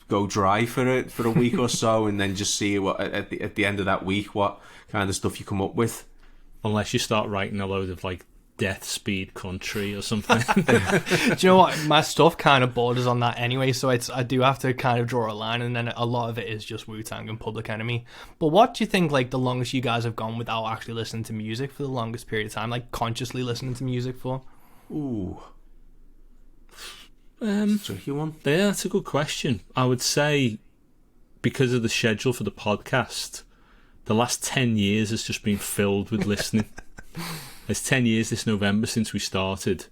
go dry for a week or so, and then just see what at the end of that week what kind of stuff you come up with. Unless you start writing a load of like death speed country or something. Do you know what? My stuff kind of borders on that anyway, so I do have to kind of draw a line, and then a lot of it is just Wu-Tang and Public Enemy. But what do you think, like, the longest you guys have gone without actually listening to music for the longest period of time, like consciously listening to music for? Ooh. Tricky one. Yeah, that's a good question. I would say, because of the schedule for the podcast, the last 10 years has just been filled with listening. It's 10 years this November since we started,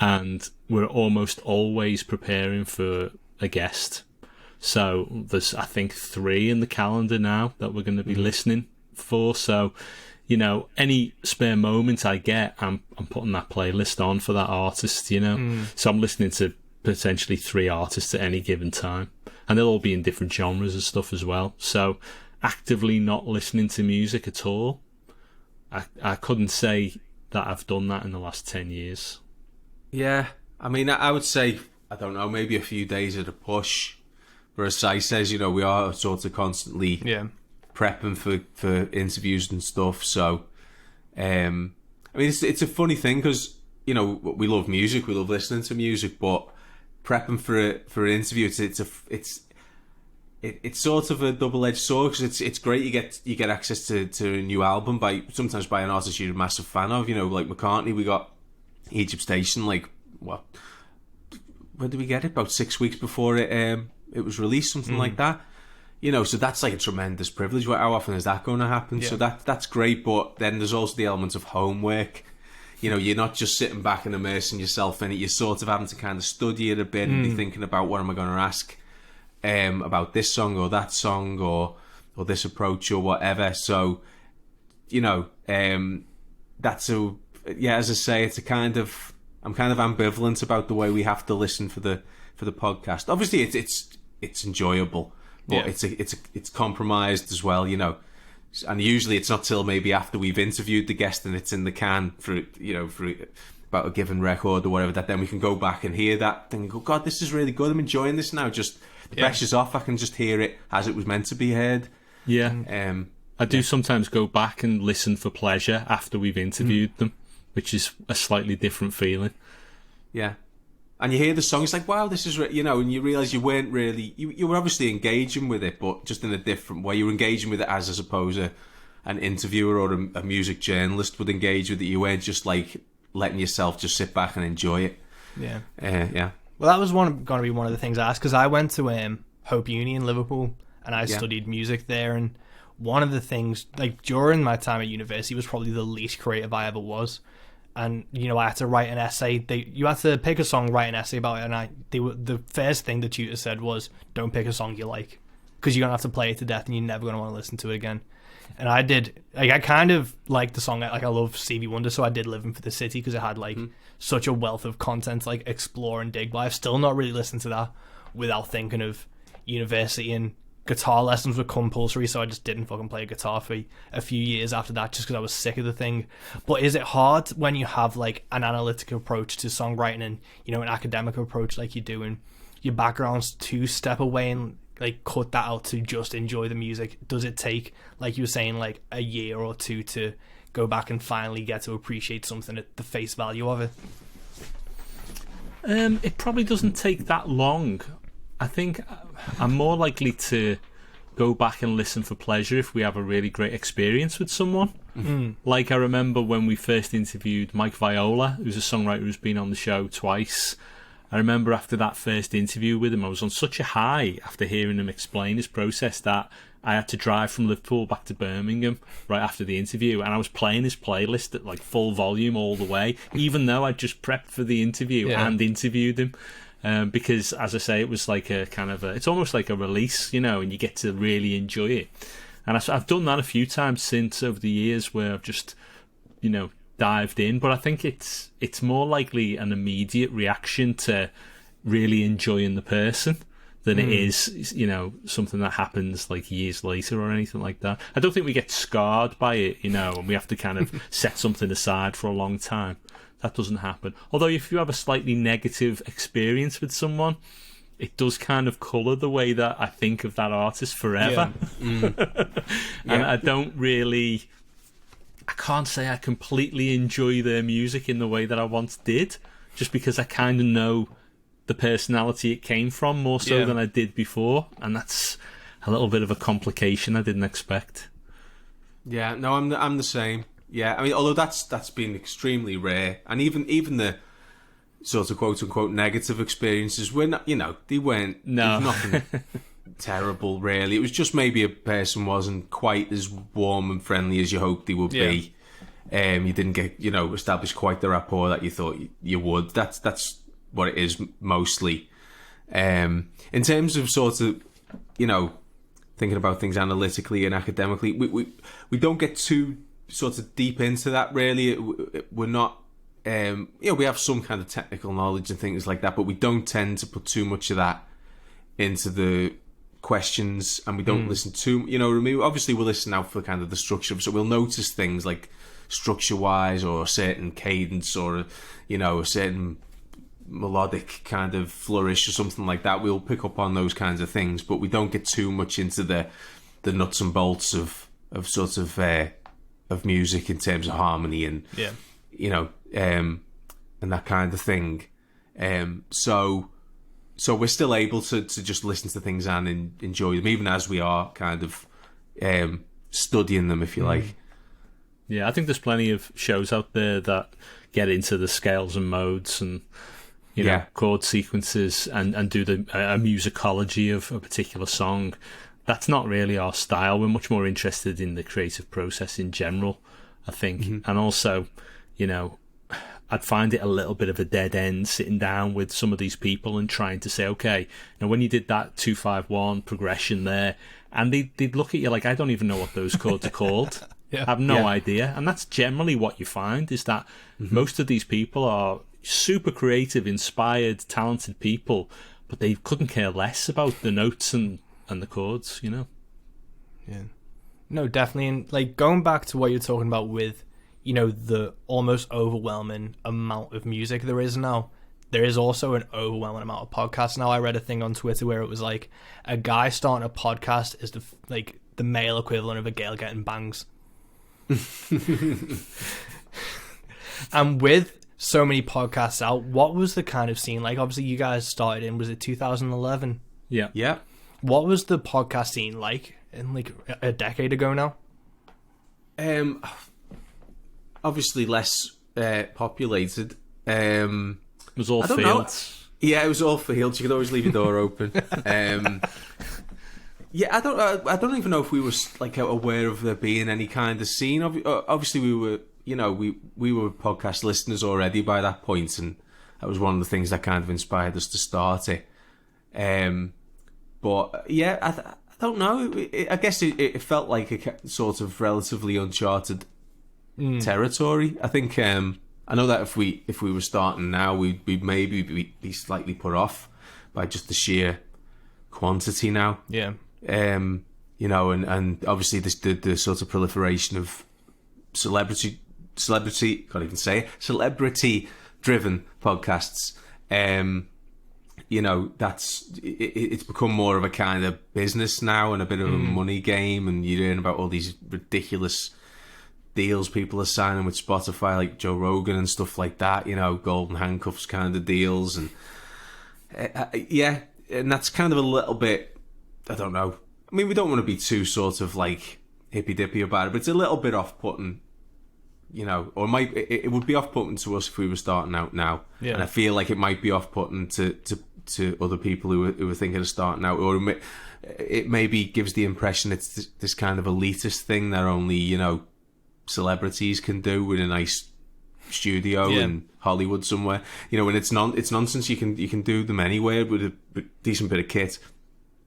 and we're almost always preparing for a guest. So there's, I think, 3 in the calendar now that we're going to be listening for. So, any spare moment I get, I'm putting that playlist on for that artist, So I'm listening to potentially 3 artists at any given time, and they'll all be in different genres and stuff as well. So actively not listening to music at all, I couldn't say that I've done that in the last 10 years. Yeah, I mean, I would say, I don't know, maybe a few days at a push. Whereas Sai says, we are sort of constantly prepping for interviews and stuff. So, I mean, it's a funny thing because, we love music, we love listening to music, but prepping for an interview, it's sort of a double-edged sword, because it's great you get access to a new album sometimes by an artist you're a massive fan of, like McCartney. We got Egypt Station when did we get it? About 6 weeks before it was released, something like that. So that's like a tremendous privilege. How often is that going to happen? So that's great, but then there's also the element of homework. You're not just sitting back and immersing yourself in it. You're sort of having to kind of study it a bit and be thinking about, what am I going to ask about this song or that song or this approach or whatever. So, that's as I say, it's I'm kind of ambivalent about the way we have to listen for the podcast. Obviously it's enjoyable, but it's compromised as well, and usually it's not till maybe after we've interviewed the guest and it's in the can for about a given record or whatever, that then we can go back and hear that thing and go, God, this is really good, I'm enjoying this now. Just the pressure's off, I can just hear it as it was meant to be heard. I do sometimes go back and listen for pleasure after we've interviewed them, which is a slightly different feeling. And you hear the song, it's like, wow, this is and you realise you weren't really, you were obviously engaging with it, but just in a different way. You were engaging with it as I suppose an interviewer or a music journalist would engage with it. You weren't just like letting yourself just sit back and enjoy it. Well, that was going to be one of the things I asked, because I went to Hope Uni in Liverpool and I studied music there, and one of the things, like, during my time at university was probably the least creative I ever was. And, I had to write an essay. You had to pick a song, write an essay about it, and the first thing the tutor said was, don't pick a song you like. because you're gonna have to play it to death and you're never gonna want to listen to it again. And I did, like, I kind of like the song, like I love Stevie Wonder, so I did Living for the City because it had like such a wealth of content, like explore and dig. But I've still not really listened to that without thinking of university, and guitar lessons were compulsory, so I just didn't fucking play guitar for a few years after that, just because I was sick of the thing. But is it hard when you have like an analytic approach to songwriting and, you know, an academic approach like you do, and your backgrounds, to step away and like cut that out to just enjoy the music? Does it take, like you were saying, like a year or two to go back and finally get to appreciate something at the face value of it? It probably doesn't take that long. I think I'm more likely to go back and listen for pleasure if we have a really great experience with someone. Like I remember when we first interviewed Mike Viola, who's a songwriter who's been on the show twice. I remember after that first interview with him, I was on such a high after hearing him explain his process that I had to drive from Liverpool back to Birmingham right after the interview, and I was playing his playlist at like full volume all the way, even though I'd just prepped for the interview and interviewed him. Because, as I say, it was like a kind of it's almost like a release, you know, and you get to really enjoy it. And I've done that a few times since over the years where I've just, you know, dived in. But I think it's more likely an immediate reaction to really enjoying the person than it is, you know, something that happens like years later or anything like that. I don't think we get scarred by it, you know, and we have to kind of set something aside for a long time. That doesn't happen. Although if you have a slightly negative experience with someone, it does kind of colour the way that I think of that artist forever. And I don't really... I can't say I completely enjoy their music in the way that I once did, just because I kind of know the personality it came from more so than I did before, and that's a little bit of a complication I didn't expect. Yeah, no, I'm the same. Yeah, I mean, although that's been extremely rare, and even the sort of quote unquote negative experiences were not, you know, they weren't nothing terrible really. It was just maybe a person wasn't quite as warm and friendly as you hoped they would be. You didn't get, you know, establish quite the rapport that you thought you would. That's what it is mostly. In terms of sort of, you know, thinking about things analytically and academically, we don't get too sort of deep into that really. We're not, you know, we have some kind of technical knowledge and things like that, but we don't tend to put too much of that into the questions, and we don't listen too, you know, obviously we'll listen out for kind of the structure, so we'll notice things like structure wise or a certain cadence or, you know, a certain melodic kind of flourish or something like that. We'll pick up on those kinds of things, but we don't get too much into the nuts and bolts of sort of music in terms of harmony and you know, and that kind of thing. So we're still able to just listen to things and enjoy them, even as we are kind of studying them, if you like. Yeah, I think there's plenty of shows out there that get into the scales and modes and, you know, chord sequences and do a musicology of a particular song. That's not really our style. We're much more interested in the creative process in general, I think. And also, you know, I'd find it a little bit of a dead end sitting down with some of these people and trying to say, okay, now when you did that 2-5-1 progression there, and they'd look at you like, I don't even know what those chords are called. I have no idea. And that's generally what you find, is that most of these people are super creative, inspired, talented people, but they couldn't care less about the notes and the chords, you know? Yeah. No, definitely. And like going back to what you're talking about with, you know, the almost overwhelming amount of music there is now, there is also an overwhelming amount of podcasts now. I read a thing on Twitter where it was like a guy starting a podcast is the male equivalent of a girl getting bangs. And with so many podcasts out, what was the kind of scene like? Obviously you guys started in, was it 2011? Yeah. What was the podcast scene like in like a decade ago now? Obviously less populated. It was all fields. Yeah, it was all fields. You could always leave your door open. Yeah, I don't even know if we were like aware of there being any kind of scene. Obviously, we were, you know, we were podcast listeners already by that point, and that was one of the things that kind of inspired us to start it. But yeah, don't know. I guess it felt like a sort of relatively uncharted territory. I think I know that if we were starting now, we'd maybe be slightly put off by just the sheer quantity now. Yeah. You know, and obviously the sort of proliferation of celebrity can't even say it, celebrity driven podcasts. You know, it's become more of a kind of business now and a bit of a money game, and you're hearing about all these ridiculous deals people are signing with Spotify, like Joe Rogan and stuff like that, you know, golden handcuffs kind of deals. And yeah, and that's kind of a little bit, I don't know. I mean, we don't want to be too sort of like hippy-dippy about it, but it's a little bit off-putting, you know, or it would be off-putting to us if we were starting out now. Yeah. And I feel like it might be off-putting to other people who are thinking of starting out, or it maybe gives the impression it's this kind of elitist thing that only, you know, celebrities can do in a nice studio in Hollywood somewhere. You know, when it's nonsense. You can do them anywhere with a decent bit of kit.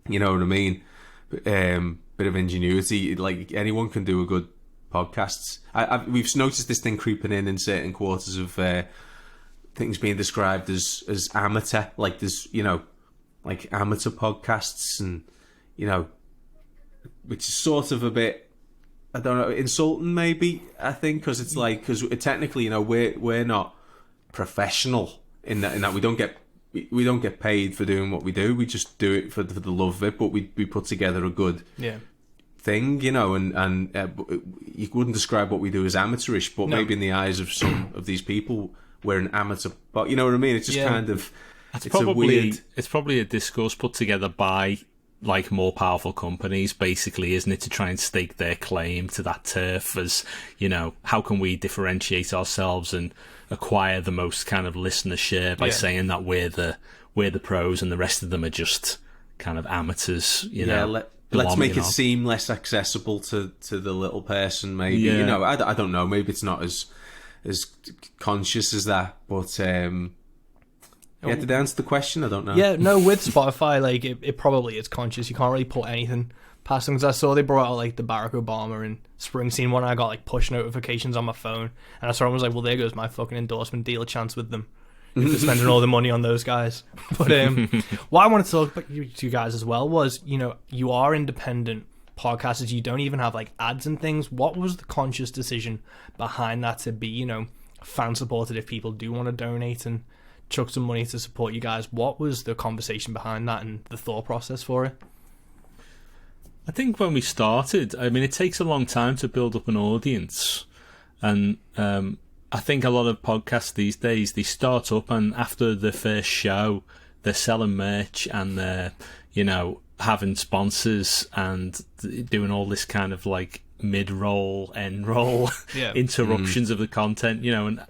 You know what I mean? Bit of ingenuity. Like, anyone can do a good podcasts. We've noticed this thing creeping in certain quarters of things being described as amateur. Like, there's, you know, like amateur podcasts, and, you know, which is sort of a bit, I don't know, insulting maybe, I think, because it's like, because technically, you know, we're not professional in that we don't get paid for doing what we do. We just do it for the love of it, but we put together a good thing, you know, and you wouldn't describe what we do as amateurish, but maybe in the eyes of some of these people, we're an amateur, but you know what I mean? It's just kind of, it's probably a discourse put together by, like, more powerful companies, basically, isn't it, to try and stake their claim to that turf as, you know, how can we differentiate ourselves and acquire the most kind of listener share by saying that we're the pros and the rest of them are just kind of amateurs, you know. Let's make it seem less accessible to the little person, maybe. You know, I don't know, maybe it's not as conscious as that, but yeah, did I answer the question? I don't know. Yeah, no, with Spotify, like, it probably is conscious. You can't really put anything past them, because I saw they brought out, like, the Barack Obama and Springsteen one, and I got, like, push notifications on my phone, and I saw them, was like, well, there goes my fucking endorsement deal chance with them. You're spending all the money on those guys. But what I wanted to talk about you two guys as well was, you know, you are independent podcasters. You don't even have, like, ads and things. What was the conscious decision behind that to be, you know, fan supported if people do want to donate and chuck some money to support you guys? What was the conversation behind that and the thought process for it? I think when we started, I mean, it takes a long time to build up an audience, and I think a lot of podcasts these days, they start up, and after the first show, they're selling merch and they're, you know, having sponsors and doing all this kind of like mid-roll, end-roll interruptions of the content, you know, and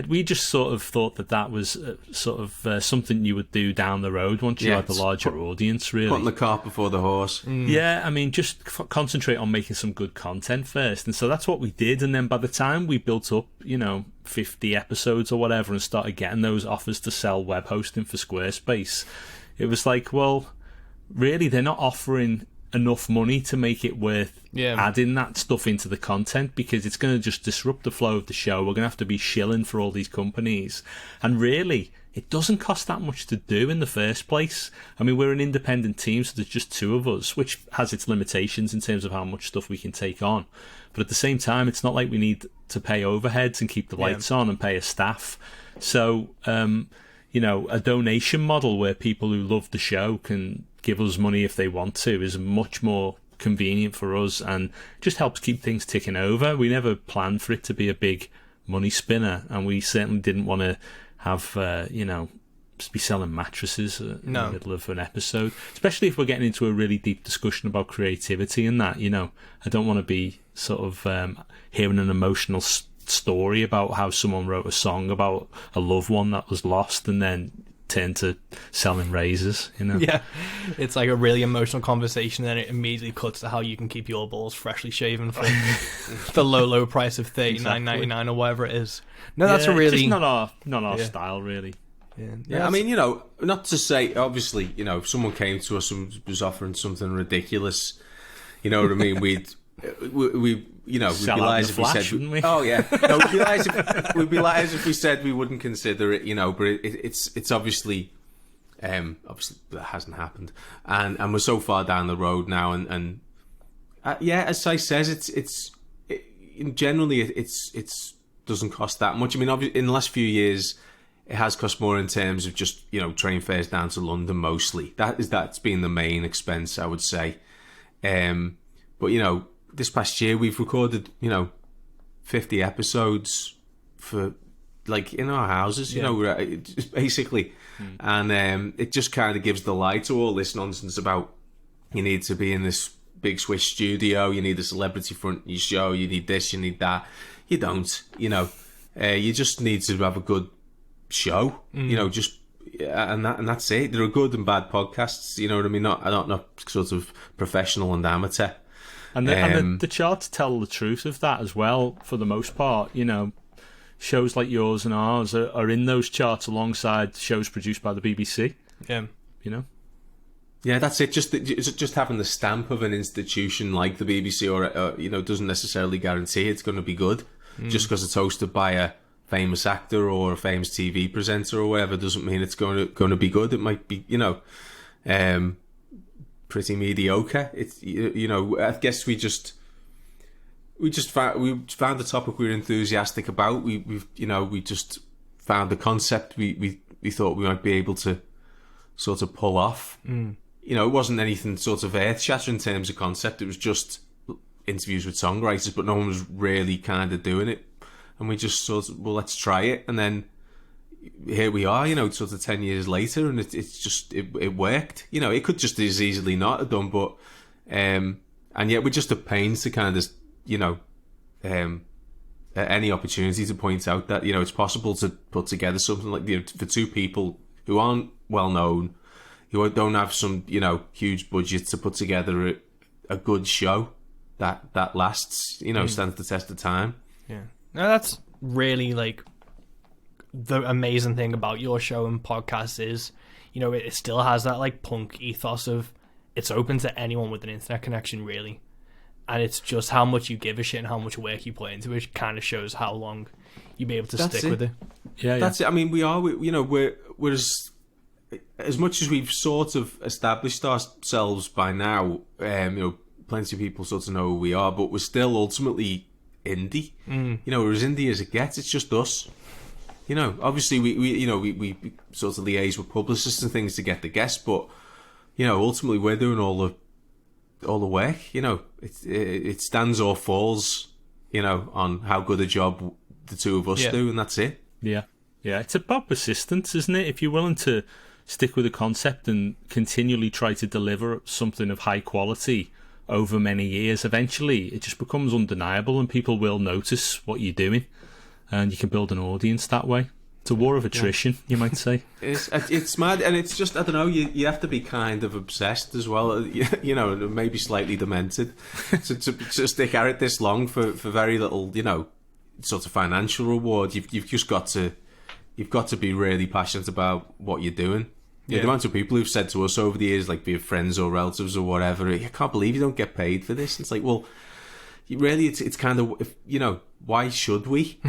we just sort of thought that was sort of something you would do down the road once you had the larger audience, really. Putting the cart before the horse. Yeah, I mean, just concentrate on making some good content first. And so that's what we did. And then by the time we built up, you know, 50 episodes or whatever and started getting those offers to sell web hosting for Squarespace, it was like, well, really, they're not offering enough money to make it worth adding that stuff into the content, because it's going to just disrupt the flow of the show. We're going to have to be shilling for all these companies, and really it doesn't cost that much to do in the first place. I mean, we're an independent team, so there's just two of us, which has its limitations in terms of how much stuff we can take on, but at the same time, it's not like we need to pay overheads and keep the lights on and pay a staff. So you know, a donation model where people who love the show can give us money if they want to is much more convenient for us, and just helps keep things ticking over. We never planned for it to be a big money spinner, and we certainly didn't want to have you know, be selling mattresses in the middle of an episode, especially if we're getting into a really deep discussion about creativity and that, you know. I don't want to be sort of hearing an emotional story about how someone wrote a song about a loved one that was lost and then turned to selling razors, you know. Yeah, it's like a really emotional conversation, and it immediately cuts to how you can keep your balls freshly shaven for the low price of $39.99 or whatever it is. No, that's a really, it's just not our style, really. Yeah, I mean, not to say, obviously, if someone came to us and was offering something ridiculous, you know what I mean, we'd be lies if we said, wouldn't we? Oh yeah, no, we'd be lies if we said we wouldn't consider it, but it's obviously that hasn't happened, and we're so far down the road now, and as I says, it's generally it's doesn't cost that much. I mean, obviously, in the last few years, it has cost more in terms of just train fares down to London mostly. That's been the main expense, I would say. But this past year we've recorded 50 episodes for in our houses. Basically, and it just kind of gives the lie to all this nonsense about you need to be in this big Swiss studio, you need a celebrity front your show, you need this, you need that. You don't. You just need to have a good show, and that's it. There are good and bad podcasts, you know what I mean? Not sort of professional and amateur. And the charts tell the truth of that as well, for the most part. Shows like yours and ours are in those charts alongside shows produced by the BBC. Yeah. Yeah, that's it. Just having the stamp of an institution like the BBC or doesn't necessarily guarantee it's going to be good. Just because it's hosted by a famous actor or a famous TV presenter or whatever doesn't mean it's going to be good. It might be, pretty mediocre. It's I guess we found the topic we were enthusiastic about. We just found the concept we thought we might be able to sort of pull off. It wasn't anything sort of earth-shattering in terms of concept. It was just interviews with songwriters, but no one was really kind of doing it. And we just sort of, let's try it. And then here we are, sort of 10 years later, and it worked. It could just as easily not have done, but, and yet we're just at pains to kind of, any opportunity to point out that, it's possible to put together something like, for two people who aren't well known, who don't have some, huge budget to put together a good show that lasts, stands the test of time. Yeah. Now that's really the amazing thing about your show and podcast is, it still has that punk ethos of it's open to anyone with an internet connection, really. And it's just how much you give a shit and how much work you put into it kind of shows how long you'll be able to stick with it. Yeah, that's it. I mean, we're as much as we've sort of established ourselves by now, plenty of people sort of know who we are, but we're still ultimately indie. We're as indie as it gets. It's just us. Obviously we sort of liaise with publicists and things to get the guests, but ultimately we're doing all the work. It stands or falls, on how good a job the two of us do, and that's it. Yeah, it's about persistence, isn't it? If you're willing to stick with a concept and continually try to deliver something of high quality over many years, eventually it just becomes undeniable and people will notice what you're doing, and you can build an audience that way. It's a war of attrition, you might say. It's mad, and it's just, I don't know, you have to be kind of obsessed as well, maybe slightly demented to stick at it this long for very little, sort of financial reward. You've just got to be really passionate about what you're doing. The amount of people who've said to us over the years, be it friends or relatives or whatever, I can't believe you don't get paid for this. It's well, really, it's kind of, why should we?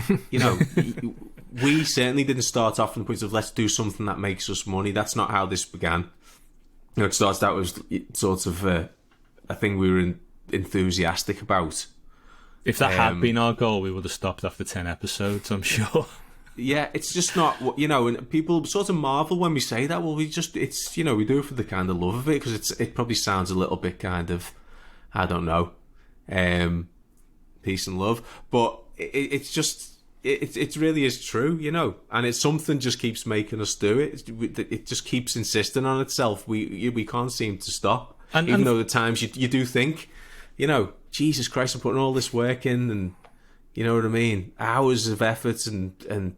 We certainly didn't start off from the point of let's do something that makes us money. That's not how this began. It started out as sort of a thing we were enthusiastic about. If that had been our goal, we would have stopped after 10 episodes, I'm sure. Yeah, it's just not, and people sort of marvel when we say that. Well, we do it for the kind of love of it, because it probably sounds a little bit kind of, I don't know, peace and love. But it's just, it really is true, and it's something just keeps making us do it. It just keeps insisting on itself. We can't seem to stop. Even though at times you do think, Jesus Christ, I'm putting all this work in, and you know what I mean, hours of effort and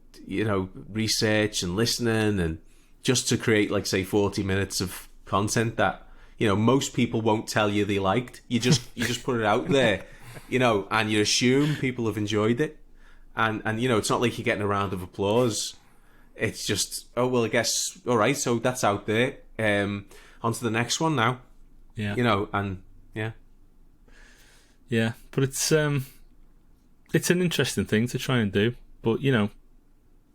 research and listening, and just to create, say, 40 minutes of content that most people won't tell you they liked. You just put it out there, and you assume people have enjoyed it, and it's not like you're getting a round of applause it's just, oh well, I guess, all right, so that's out there. On to the next one now. Yeah. And yeah. Yeah, but it's an interesting thing to try and do. But,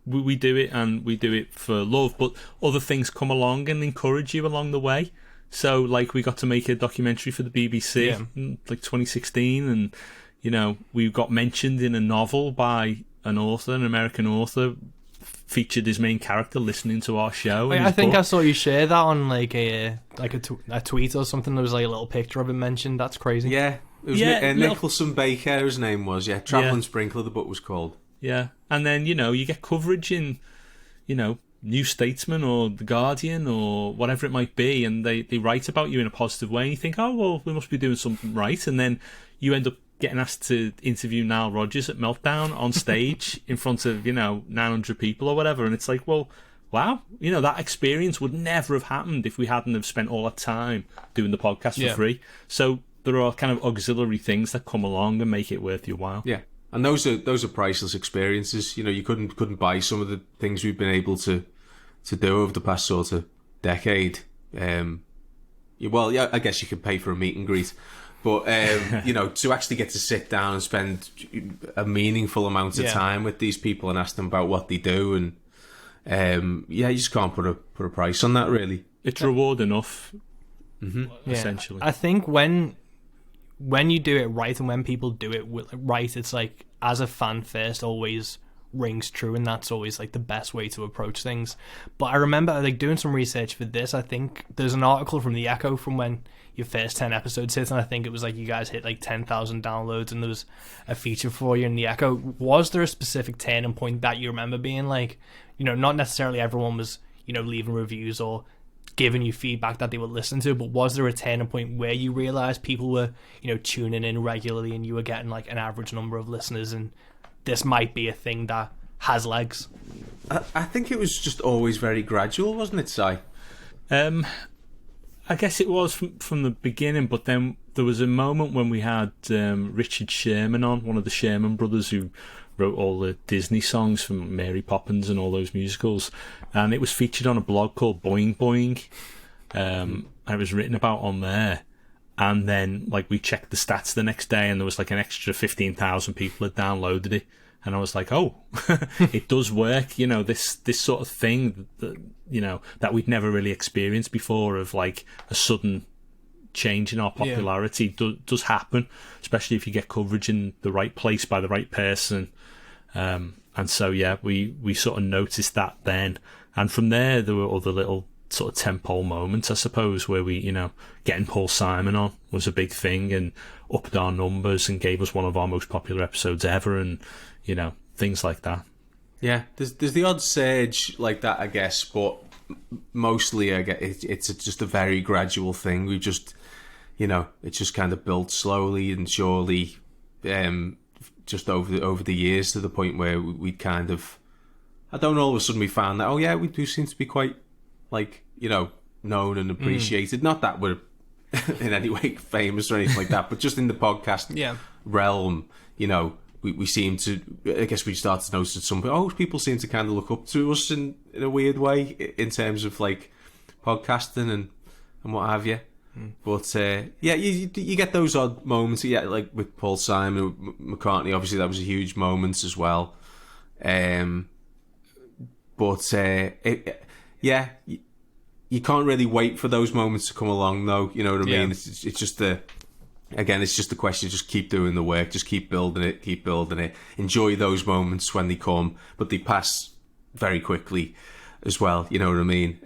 we do it, and we do it for love, but other things come along and encourage you along the way. So, like, we got to make a documentary for the BBC in, 2016, and, we got mentioned in a novel by an American author, featured his main character listening to our show. I think I saw you share that on, a tweet or something. There was, a little picture of him mentioned. That's crazy. Yeah. It was Nicholson Baker, his name was, Travelling Sprinkler, the book was called. Yeah, and then, you get coverage in, New Statesman or The Guardian or whatever it might be, and they write about you in a positive way, and you think, oh, well, we must be doing something right, and then you end up getting asked to interview Nile Rodgers at Meltdown on stage in front of, 900 people or whatever, and it's like, well, wow, that experience would never have happened if we hadn't have spent all that time doing the podcast for free. So there are kind of auxiliary things that come along and make it worth your while. Yeah. And those are priceless experiences. You couldn't buy some of the things we've been able to do over the past sort of decade. I guess you could pay for a meet and greet, but to actually get to sit down and spend a meaningful amount of time with these people and ask them about what they do, and you just can't put a price on that, really. It's reward enough, essentially. I think when you do it right and when people do it right, it's like, as a fan first always rings true, and that's always the best way to approach things. But I remember doing some research for this. I think there's an article from The Echo from when your first 10 episodes hit, and I think it was you guys hit 10,000 downloads, and there was a feature for you in The Echo. Was there a specific turning point that you remember being not necessarily everyone was leaving reviews or giving you feedback that they would listen to, but was there a turning point where you realized people were tuning in regularly and you were getting an average number of listeners, and this might be a thing that has legs? I think it was just always very gradual, wasn't it, Si? I guess it was from the beginning, but then there was a moment when we had Richard Sherman on, one of the Sherman brothers who wrote all the Disney songs from Mary Poppins and all those musicals, and it was featured on a blog called Boing Boing. It was written about on there, and then we checked the stats the next day, and there was an extra 15,000 people had downloaded it, and I was like, oh, it does work. This sort of thing that we'd never really experienced before, of a sudden change in our popularity does happen, especially if you get coverage in the right place by the right person. And so we sort of noticed that then, and from there were other little sort of tentpole moments, I suppose, where we getting Paul Simon on was a big thing and upped our numbers and gave us one of our most popular episodes ever, and things like that. Yeah, there's the odd surge like that, I guess, but mostly I guess it's just a very gradual thing. We've just it's just kind of built slowly and surely, just over the years, to the point where we kind of, I don't know, all of a sudden we found that, we do seem to be quite known and appreciated. Not that we're in any way famous or anything like that, but just in the podcast realm, we seem to, I guess we started to notice at some point, people seem to kind of look up to us in a weird way in terms of podcasting and what have you. But you get those odd moments. With Paul Simon, McCartney, obviously that was a huge moment as well. You can't really wait for those moments to come along, though. You know what I mean? It's just it's just the question. Just keep doing the work. Just keep building it. Enjoy those moments when they come, but they pass very quickly as well. You know what I mean?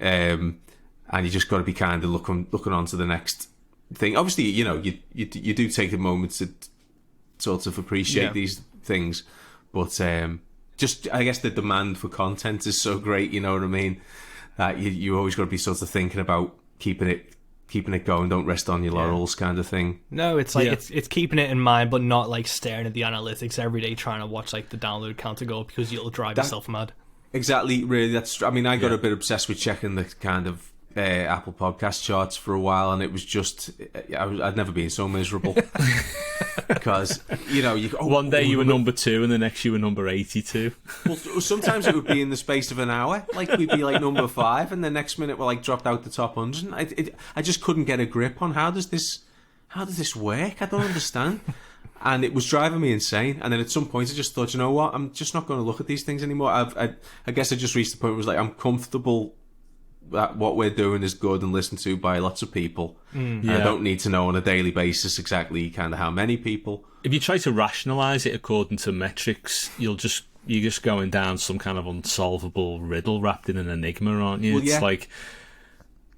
And you just got to be kind of looking on to the next thing. Obviously, you do take a moment to sort of appreciate these things, but just, I guess, the demand for content is so great. You know what I mean? That you always got to be sort of thinking about keeping it going. Don't rest on your laurels, kind of thing. No, it's it's keeping it in mind, but not staring at the analytics every day, trying to watch the download counter go, because you'll drive yourself mad. Exactly. Really, I got a bit obsessed with checking the kind of Apple Podcast charts for a while, and it was just I'd never been so miserable because one day you were number 2 and the next you were number 82. Well, sometimes it would be in the space of an hour, like we'd be like number 5, and the next minute we're like dropped out the top 100. I just couldn't get a grip on how does this work? I don't understand. And it was driving me insane. And then at some point I just thought, you know what, I'm just not going to look at these things anymore. I guess I just reached the point where it was like, I'm comfortable that what we're doing is good and listened to by lots of people. I don't need to know on a daily basis exactly kind of how many people. If you try to rationalise it according to metrics, you're just going down some kind of unsolvable riddle wrapped in an enigma, aren't you? Well, it's like,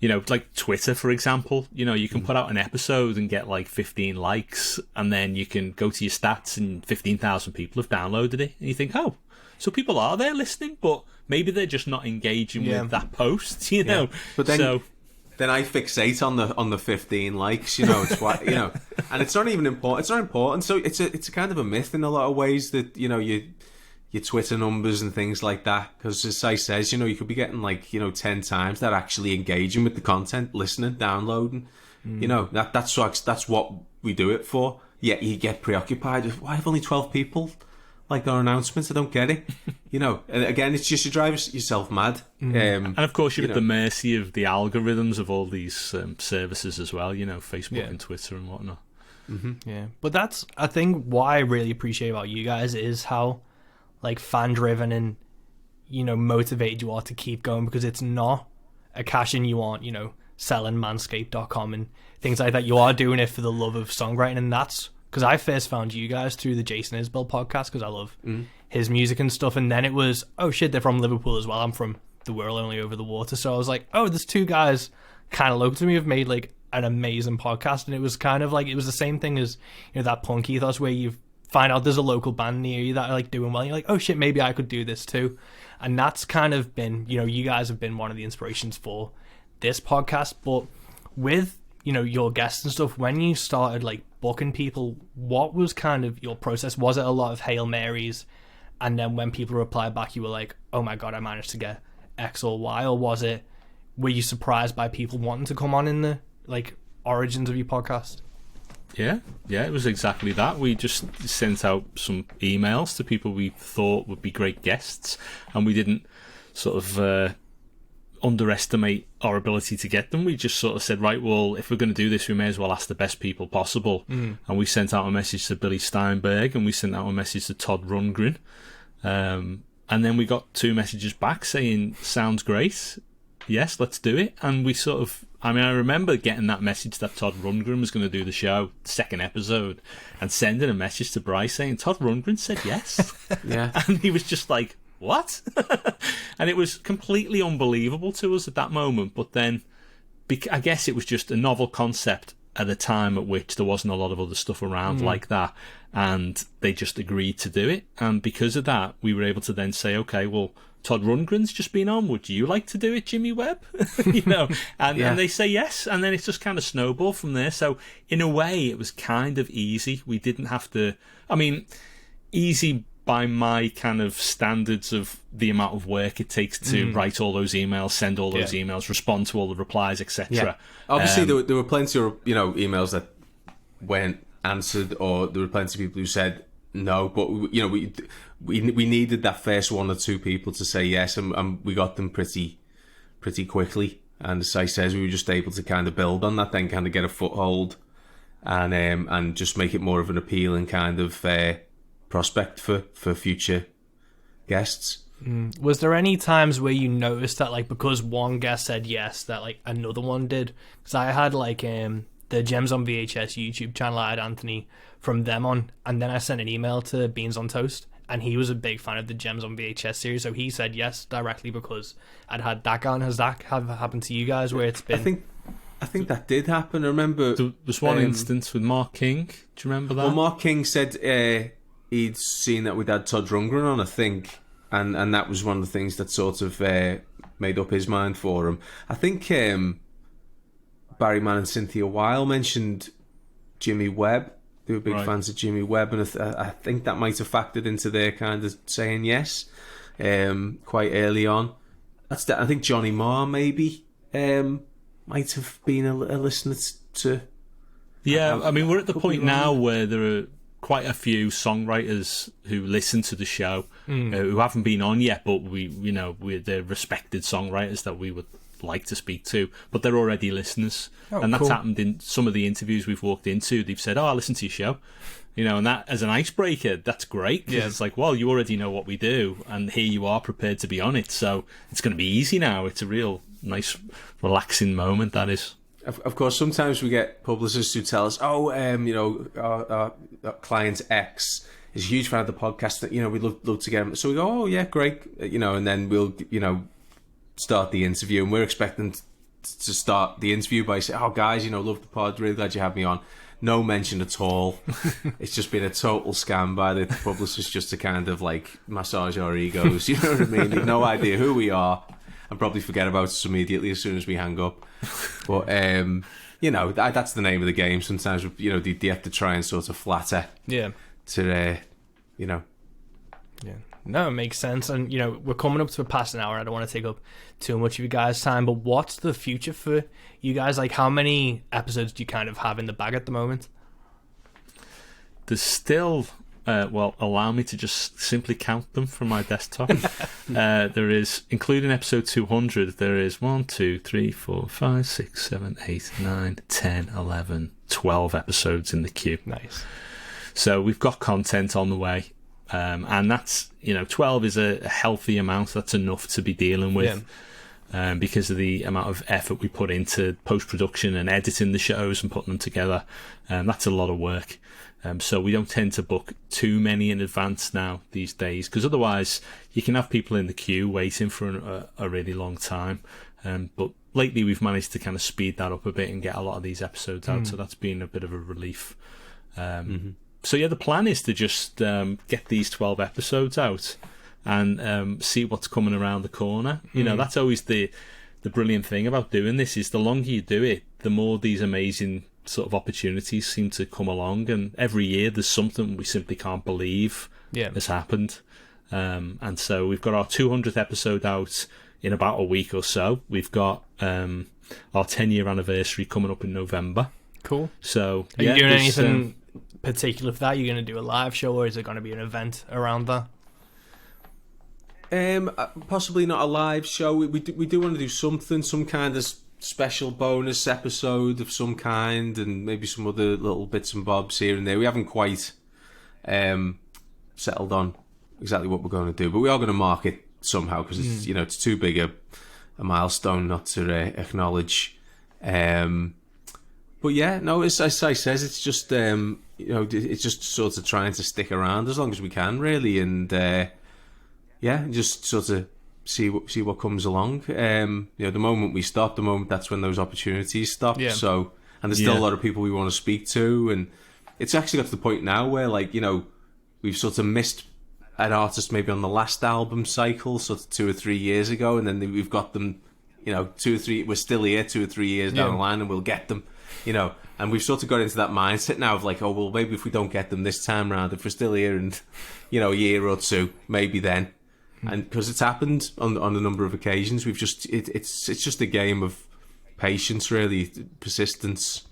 like Twitter, for example. You can put out an episode and get like 15 likes, and then you can go to your stats and 15,000 people have downloaded it. And you think, oh, so people are there listening, but maybe they're just not engaging with that post, Yeah. But then I fixate on the 15 likes, it's what, and it's not even important. It's not important. So it's a kind of a myth in a lot of ways that, your Twitter numbers and things like that, because as I says, you could be getting like 10 times that actually engaging with the content, listening, downloading. That's what we do it for. Yet you get preoccupied with, why have only 12 people like our announcements? I don't get it. And again, it's just you drive yourself mad. And of course you're at the mercy of the algorithms of all these services as well, Facebook and Twitter and whatnot. Yeah, but that's, I think, what I really appreciate about you guys is how like fan driven and motivated you are to keep going, because it's not a cash in. You aren't selling manscaped.com and things like that. You are doing it for the love of songwriting, and that's because I first found you guys through the Jason Isbell podcast, because I love his music and stuff, and then it was, oh shit, they're from Liverpool as well. I'm from the world only over the water, so I was like, oh, there's 2 guys kind of local to me have made like an amazing podcast. And it was kind of like, it was the same thing as that punk ethos where you find out there's a local band near you that are like doing well, and you're like, oh shit, maybe I could do this too. And that's kind of been, you guys have been one of the inspirations for this podcast. But with your guests and stuff, when you started like booking people, what was kind of your process? Was it a lot of Hail Marys, and then when people replied back you were like, oh my god, I managed to get X or Y? Or were you surprised by people wanting to come on in the like origins of your podcast? Yeah, it was exactly that. We just sent out some emails to people we thought would be great guests, and we didn't sort of underestimate our ability to get them. We just sort of said, right, well, if we're going to do this, we may as well ask the best people possible. And we sent out a message to Billy Steinberg, and we sent out a message to Todd Rundgren, and then we got 2 messages back saying, sounds great, yes, let's do it. And we sort of, I remember getting that message that Todd Rundgren was going to do the show, the 2nd episode, and sending a message to Bryce saying, Todd Rundgren said yes. Yeah. And he was just like, what? And it was completely unbelievable to us at that moment. But then, I guess it was just a novel concept at a time at which there wasn't a lot of other stuff around like that. And they just agreed to do it. And because of that, we were able to then say, okay, well, Todd Rundgren's just been on. Would you like to do it, Jimmy Webb? And they say yes, and then it's just kind of snowballed from there. So in a way, it was kind of easy. We didn't have to. Easy by my kind of standards of the amount of work it takes to write all those emails, send all those emails, respond to all the replies, etc. Yeah. Obviously, there were plenty of emails that weren't answered, or there were plenty of people who said no, but we needed that first 1 or 2 people to say yes, and we got them pretty quickly. And as I says, we were just able to kind of build on that, then kind of get a foothold, and just make it more of an appealing kind of prospect for future guests. Was there any times where you noticed that, like, because one guest said yes, that like another one did? Because I had like the Gems on VHS YouTube channel, I had Anthony from them on, and then I sent an email to Beans on Toast, and he was a big fan of the Gems on VHS series, so he said yes directly because I'd had that guy on. Has that have happened to you guys where it's been? I think that did happen. I remember there was one instance with Mark King. Do you remember that? Well, Mark King said he'd seen that we'd had Todd Rundgren on, I think, and that was one of the things that sort of made up his mind for him. I think Barry Mann and Cynthia Weil mentioned Jimmy Webb. They were big fans of Jimmy Webb, and I think that might have factored into their kind of saying yes quite early on. I think Johnny Marr maybe might have been a listener to. Yeah, I mean, we're at the point now where there are quite a few songwriters who listen to the show who haven't been on yet, but they're respected songwriters that we would like to speak to, but they're already listeners. And that's happened in some of the interviews we've walked into. They've said, I listen to your show. And that as an icebreaker, that's great. Yeah. It's like, well, you already know what we do, and here you are prepared to be on it. So it's going to be easy now. It's a real nice, relaxing moment, that is. Of course, sometimes we get publicists who tell us, our client X is a huge fan of the podcast, that, we'd love to get him. So we go, oh, yeah, great. And then we'll, start the interview. And we're expecting to start the interview by saying, oh, guys, love the pod. Really glad you had me on. No mention at all. It's just been a total scam by the publicist just to kind of massage our egos. You know what I mean? They've no idea who we are and probably forget about us immediately as soon as we hang up. But, that's the name of the game. Sometimes, they have to try and sort of flatter. Yeah. To, Yeah. No, it makes sense. And, we're coming up to past an hour. I don't want to take up too much of you guys' time, but what's the future for you guys? How many episodes do you kind of have in the bag at the moment? There's still, allow me to just simply count them from my desktop. There is, including episode 200, there is 1, 2, 3, 4, 5, 6, 7, 8, 9, 10, 11, 12 episodes in the queue. Nice. So we've got content on the way. And that's, 12 is a healthy amount. That's enough to be dealing with because of the amount of effort we put into post-production and editing the shows and putting them together. That's a lot of work. So we don't tend to book too many in advance now these days, because otherwise you can have people in the queue waiting for a really long time. But lately we've managed to kind of speed that up a bit and get a lot of these episodes out. So that's been a bit of a relief. So yeah, the plan is to just get these 12 episodes out and see what's coming around the corner. That's always the brilliant thing about doing this, is the longer you do it, the more these amazing sort of opportunities seem to come along. And every year there's something we simply can't believe has happened. And so we've got our 200th episode out in about a week or so. We've got our 10-year anniversary coming up in November. Cool. So are you doing anything particular for that? You're going to do a live show, or is it going to be an event around that? Possibly not a live show. We do want to do something, some kind of special bonus episode of some kind, and maybe some other little bits and bobs here and there. We haven't quite settled on exactly what we're going to do, but we are going to mark it somehow, because it's it's too big a milestone not to acknowledge. But yeah, no, as I says, it's just it's just sort of trying to stick around as long as we can, really, and just sort of see what comes along. The moment we stop, that's when those opportunities stop. Yeah. So, and there's still a lot of people we want to speak to, and it's actually got to the point now where we've sort of missed an artist maybe on the last album cycle, sort of 2 or 3 years ago, and then we've got them, 2 or 3. We're still here 2 or 3 years down the line, and we'll get them. And we've sort of got into that mindset now of maybe if we don't get them this time round, if we're still here in, a year or two, maybe then. And because it's happened on a number of occasions, we've just it's just a game of patience, really, persistence,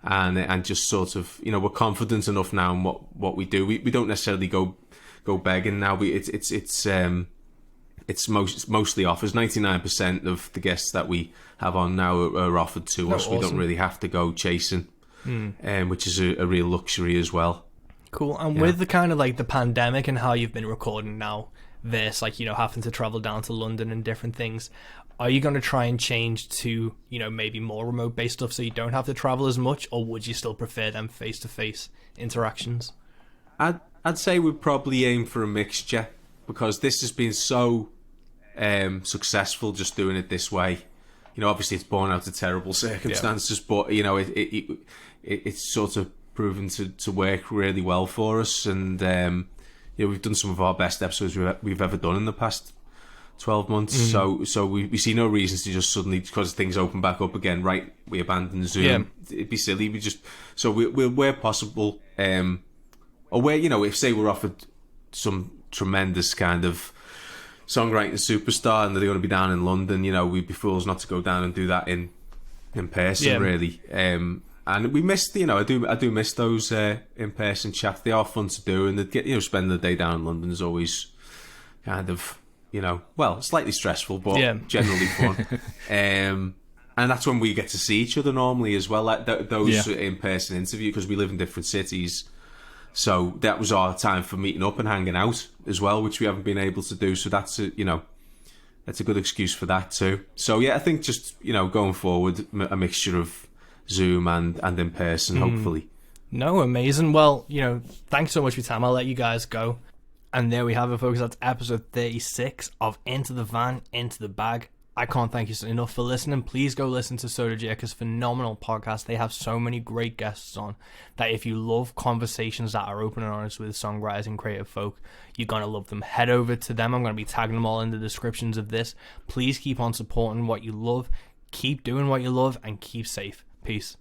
and just sort of we're confident enough now in what we do. We don't necessarily go begging now. It's mostly offers. 99% of the guests that we have on now are offered to us. Awesome. We don't really have to go chasing, which is a real luxury as well. Cool. And with the kind of the pandemic and how you've been recording now, having to travel down to London and different things, are you going to try and change to, maybe more remote based stuff so you don't have to travel as much, or would you still prefer them face-to-face interactions? I'd say we'd probably aim for a mixture, because this has been so successful just doing it this way. Obviously it's born out of terrible circumstances, but it's sort of proven to work really well for us, and we've done some of our best episodes we've ever done in the past 12 months. So we see no reasons to just suddenly, because things open back up again, right, we abandon Zoom. It'd be silly. We'll where possible, or where if say we're offered some tremendous kind of songwriting superstar, and they're going to be down in London. You know, we'd be fools not to go down and do that in person, really. And we missed, you know, I do miss those in person chats. They are fun to do, and they get, you know, spending the day down in London is always kind of, you know, well, slightly stressful, but generally fun. And that's when we get to see each other normally as well. Like those in person interviews, because we live in different cities. So that was our time for meeting up and hanging out as well, which we haven't been able to do. So that's a good excuse for that too. So yeah, I think just, you know, going forward, a mixture of Zoom and in person, hopefully. No, amazing. Well, you know, thanks so much for your time. I'll let you guys go. And there we have it, folks. That's episode 36 of Into the Van, Into the Bag. I can't thank you enough for listening. Please go listen to Sodajerker's phenomenal podcast. They have so many great guests on that if you love conversations that are open and honest with songwriters and creative folk, you're going to love them. Head over to them. I'm going to be tagging them all in the descriptions of this. Please keep on supporting what you love. Keep doing what you love and keep safe. Peace.